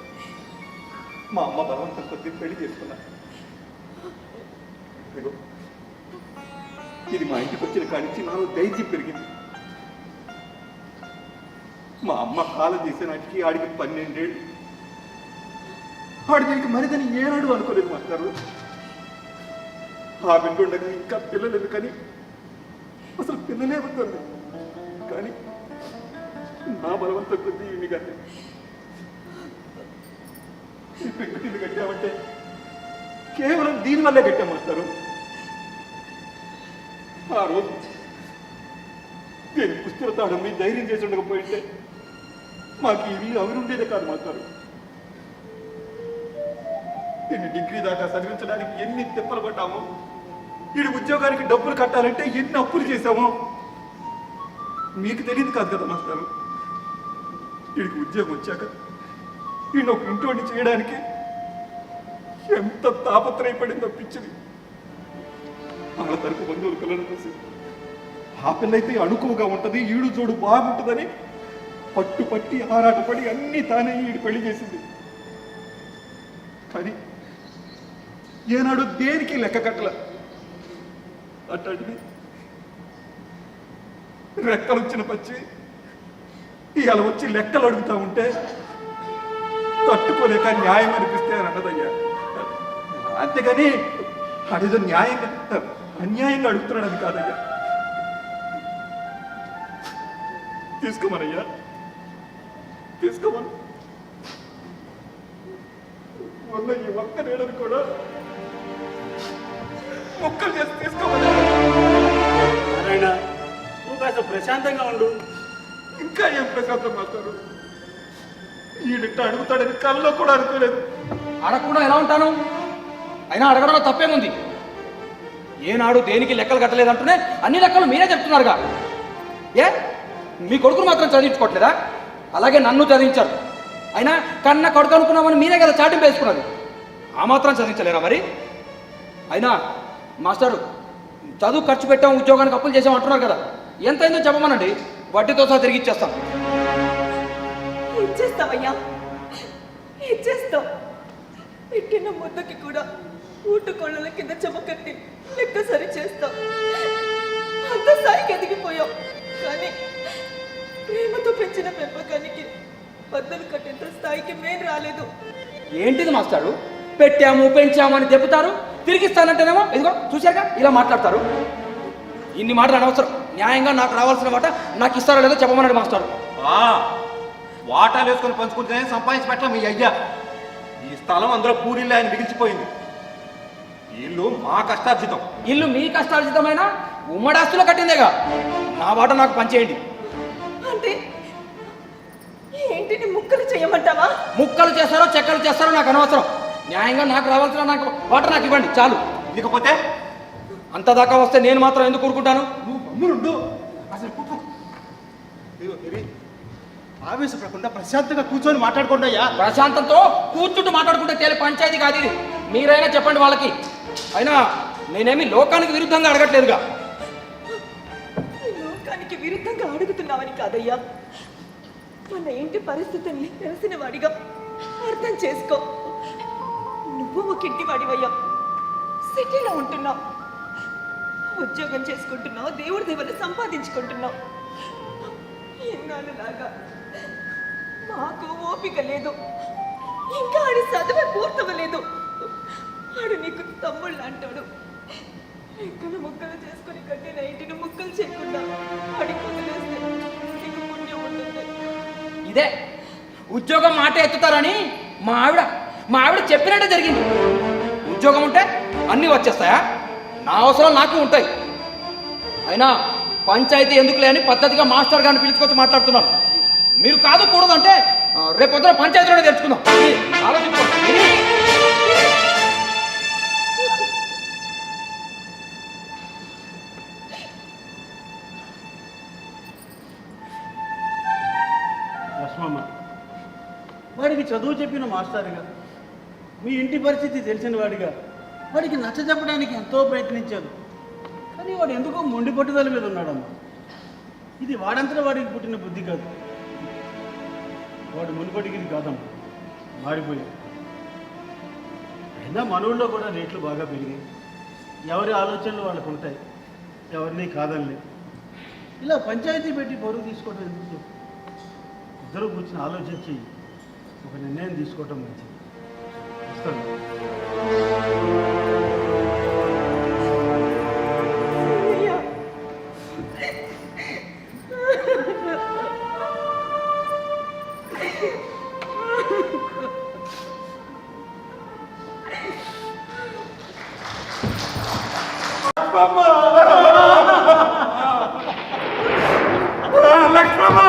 మా అమ్మ బలవంతం కొద్ది పెళ్లి చేసుకున్నా. ఇదిగో ఇది మా ఇంటికి వచ్చిన కానించి నాలో ధైర్యం పెరిగింది. మా అమ్మ కాలం చేసే నాటికి ఆడికి 12 ఏళ్ళు. ఆడి దీనికి మరిదని ఏనాడు అనుకోలేదు మాస్టారు. ఆ బిడ్డుండగా ఇంకా పిల్లలు ఎందుకని అసలు పిల్లలే అవుతుంది. కానీ నా బలవంతం కొద్దీ ఇన్ని కానీ ఈ పెంకుటిల్లు కట్టామంటే కేవలం దీనివల్లే కట్టాం మాస్టారు. ఆ రోజు నేను పుస్తకతాడు మీ ధైర్యం చేసి ఉండకపోయింటే మాకు ఈ ఇల్లు అవి ఉండేదే కాదు మాస్టారు. దీన్ని డిగ్రీ దాకా చదివించడానికి ఎన్ని తిప్పలు పడ్డాము, వీడి ఉద్యోగానికి డబ్బులు కట్టాలంటే ఎన్ని అప్పులు చేశాము. మీకు తెలియదు కాదు కదా మాస్టారు. వీడికి ఉద్యోగం వచ్చాక వీడిని ఒక ఇంటోని చేయడానికి ఎంత తాపత్రయపడిందో పిచ్చిది. వాళ్ళ తరపు బంధువులు పిల్లలు చూసి ఆ పిల్లయితే అణుకువగా ఉంటుంది, ఈడు జోడు బాగుంటుందని పట్టుపట్టి ఆరాటపడి అన్నీ తానే ఈడు పెళ్లి చేసింది. కానీ ఏనాడు దేనికి లెక్క కట్టల. అట్లాంటిది రెక్కలు వచ్చిన పచ్చి ఇలా వచ్చి లెక్కలు అడుగుతా ఉంటే తట్టుకోలేక న్యాయం అనిపిస్తే అని అన్నదయ్యా. అంతేగాని అదేదో న్యాయంగా అన్యాయంగా అడుగుతున్నాడని కాదయ్యా. తీసుకోమనయ్యా, తీసుకోమను. మొన్న ఈ ఒక్క నీడను కూడా మొక్కలు చేసి తీసుకోమని. నారాయణ, నువ్వు కాస్త ప్రశాంతంగా ఉండు. ఇంకా ఏం ప్రశాంతం మాట్లాడు. ఈడిట్ట అడుగుతాడని కల్లో కూడా అనుకోలేదు. అడగకుండా ఎలా ఉంటాను? అయినా అడగడంలో తప్పేముంది? ఏనాడు దేనికి లెక్కలు కట్టలేదంటూనే అన్ని లెక్కలు మీరే చెప్తున్నారుగా. ఏ మీ కొడుకును మాత్రం చదివించుకోవట్లేదా? అలాగే నన్ను చదివించారు. అయినా కన్న కొడుకు అనుకున్నామని మీరే కదా చాటింపు వేసుకున్నది. ఆ మాత్రం చదివించలేరా మరి? అయినా మాస్టారు, చదువు ఖర్చు పెట్టాం, ఉద్యోగానికి అప్పులు చేసాం అంటున్నారు కదా, ఎంతైందో చెప్పమనండి, వడ్డీతో సహా తిరిగి ఇచ్చేస్తాం. ఇచ్చేస్తావయ్యా, ఇచ్చేస్తాం. పెట్టిన ముద్దకి కూడా ఊటుకొళ్ళల కింద చెమకట్టి లెక్క సరి చేస్తాం. అంత స్థాయికి ఎదిగిపోయాం. కానీ ప్రేమతో పెంచిన పెంపకానికి బద్దలు కట్టేంత స్థాయికి మేం రాలేదు. ఏంటిది మాస్టారు, పెట్టాము పెంచాము అని చెబుతారు, తిరిగిస్తానంటేనేమో ఇదిగో చూశాక ఇలా మాట్లాడతారు. ఇన్ని మాటలు అనవసరం. న్యాయంగా నాకు రావాల్సిన వాట నాకు ఇస్తారో లేదో చెప్పమన్నాడు మాస్టారు. వాటాలు వేసుకొని పంచుకుంటేనే సంపాదించి పెట్టాం మీ అయ్యా. ఈ స్థలం అందులో పూరిల్లు ఆయన మిగిల్చిపోయింది. ఇల్లు మా కష్టార్జితం. ఇల్లు మీ కష్టార్జితమైన ఉమ్మడాస్తులో కట్టిందేగా. నా వాట నాకు పనిచేయండి. అంటే ఏంటిని ముక్కలు చేయమంటావా? ముక్కలు చేస్తారో చెక్కలు చేస్తారో నాకు అనవసరం. న్యాయంగా నాకు రావాల్సిన నాకు వాట నాకు ఇవ్వండి చాలు. ఇకపోతే అంత దాకా వస్తే నేను మాత్రం ఎందుకు కూరుకుంటాను? నువ్వు గమ్మునుండు. అసలు పుట్టు ఆవేశపడకుండా ప్రశాంతంగా కూర్చొని మాట్లాడుకోండి అయ్యా. ప్రశాంతంతో కూర్చుంటూ మాట్లాడుకుంటే తేలి పంచాయతీ కాదు ఇది. మీరైనా చెప్పండి వాళ్ళకి. అయినా నేనేమి లోకానికి విరుద్ధంగా అడగట్లేదుగా. లోకానికి విరుద్ధంగా అడుగుతున్నావని కాదయ్యా, మన ఇంటి పరిస్థితుల్ని తెలిసిన వాడిగా అర్థం చేసుకో. నువ్వు ఒక ఇంటి వాడివయ్యా, సిటీలో ఉంటున్నావు, ఉద్యోగం చేసుకుంటున్నావు, దేవుడి దేవుళ్ళు సంపాదించుకుంటున్నావు. ఇన్నాళ్ళలాగా మాకు ఓపిక లేదు. ఇంకా ఆడి చదువే పూర్తవలేదు. ఆడు నీకు తమ్ముళ్ళు అంటాడు. ఎక్కడ ముక్కలు చేసుకుని కట్టిన ఇంటిని ముక్కలు చేయకుండా ఆడికి వదిలేస్తే నీకు పుణ్యం ఉంటుంది. ఇదే ఉద్యోగం మాట ఎత్తుతారని మా ఆవిడ చెప్పినట్టే జరిగింది. ఉద్యోగం ఉంటే అన్నీ వచ్చేస్తాయా? నా అవసరం నాకు ఉంటాయి. అయినా పంచాయతీ ఎందుకులే అని పద్ధతిగా మాస్టర్ గారిని పిలుచుకొచ్చి మాట్లాడుతున్నాను. మీరు కాదు కూడదంటే రేపు పొద్దున పంచాయతీలోనే తెచ్చుకుందాం. ఆలోచించుకోండి. లక్ష్మమ్మ, వాడికి చదువు చెప్పిన మాస్టర్గా, మీ ఇంటి పరిస్థితి తెలిసిన వాడిగా వాడికి నచ్చ చెప్పడానికి ఎంతో ప్రయత్నించాను. కానీ వాడు ఎందుకో మొండి పట్టుదల మీద ఉన్నాడమ్మా. ఇది వాడంతటా వాడికి పుట్టిన బుద్ధి కాదు. వాడు మునుపటికి ఇది కాదమ్మా, మారిపోయాడు. అయినా మనవుల్లో కూడా రేట్లు బాగా పెరిగాయి. ఎవరి ఆలోచనలు వాళ్ళకు ఉంటాయి, ఎవరిని కాదనలే. ఇలా పంచాయతీ పెట్టి బరువు తీసుకోవడం ఎందుకు చెప్పు? ఇద్దరు కూర్చొని ఆలోచించి ఒక నిర్ణయం తీసుకోవటం మంచిది. వస్తాను. లక్ష్మమ్మ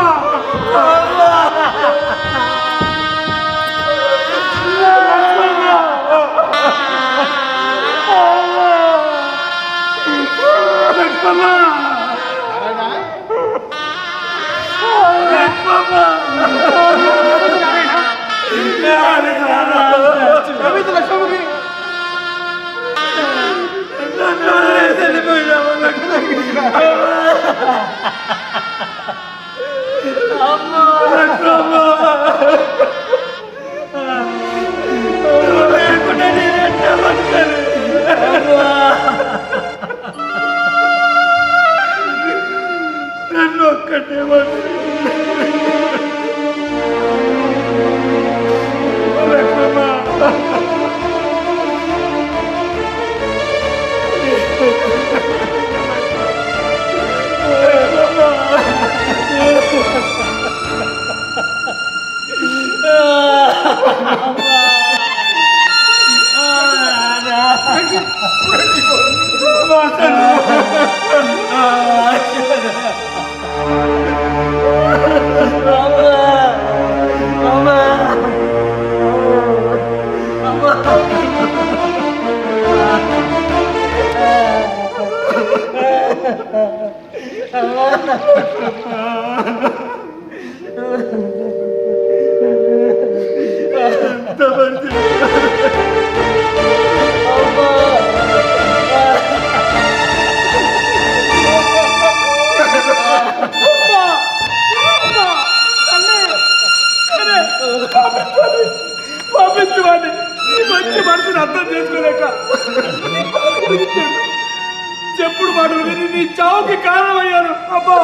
నన్ను ఒక్కటే పంపించమండి మంచి మనసుని అర్థం చేసుకోలేక చెప్పుడు మాటలు విని నీ చావుకి కారణమయ్యాను అబ్బా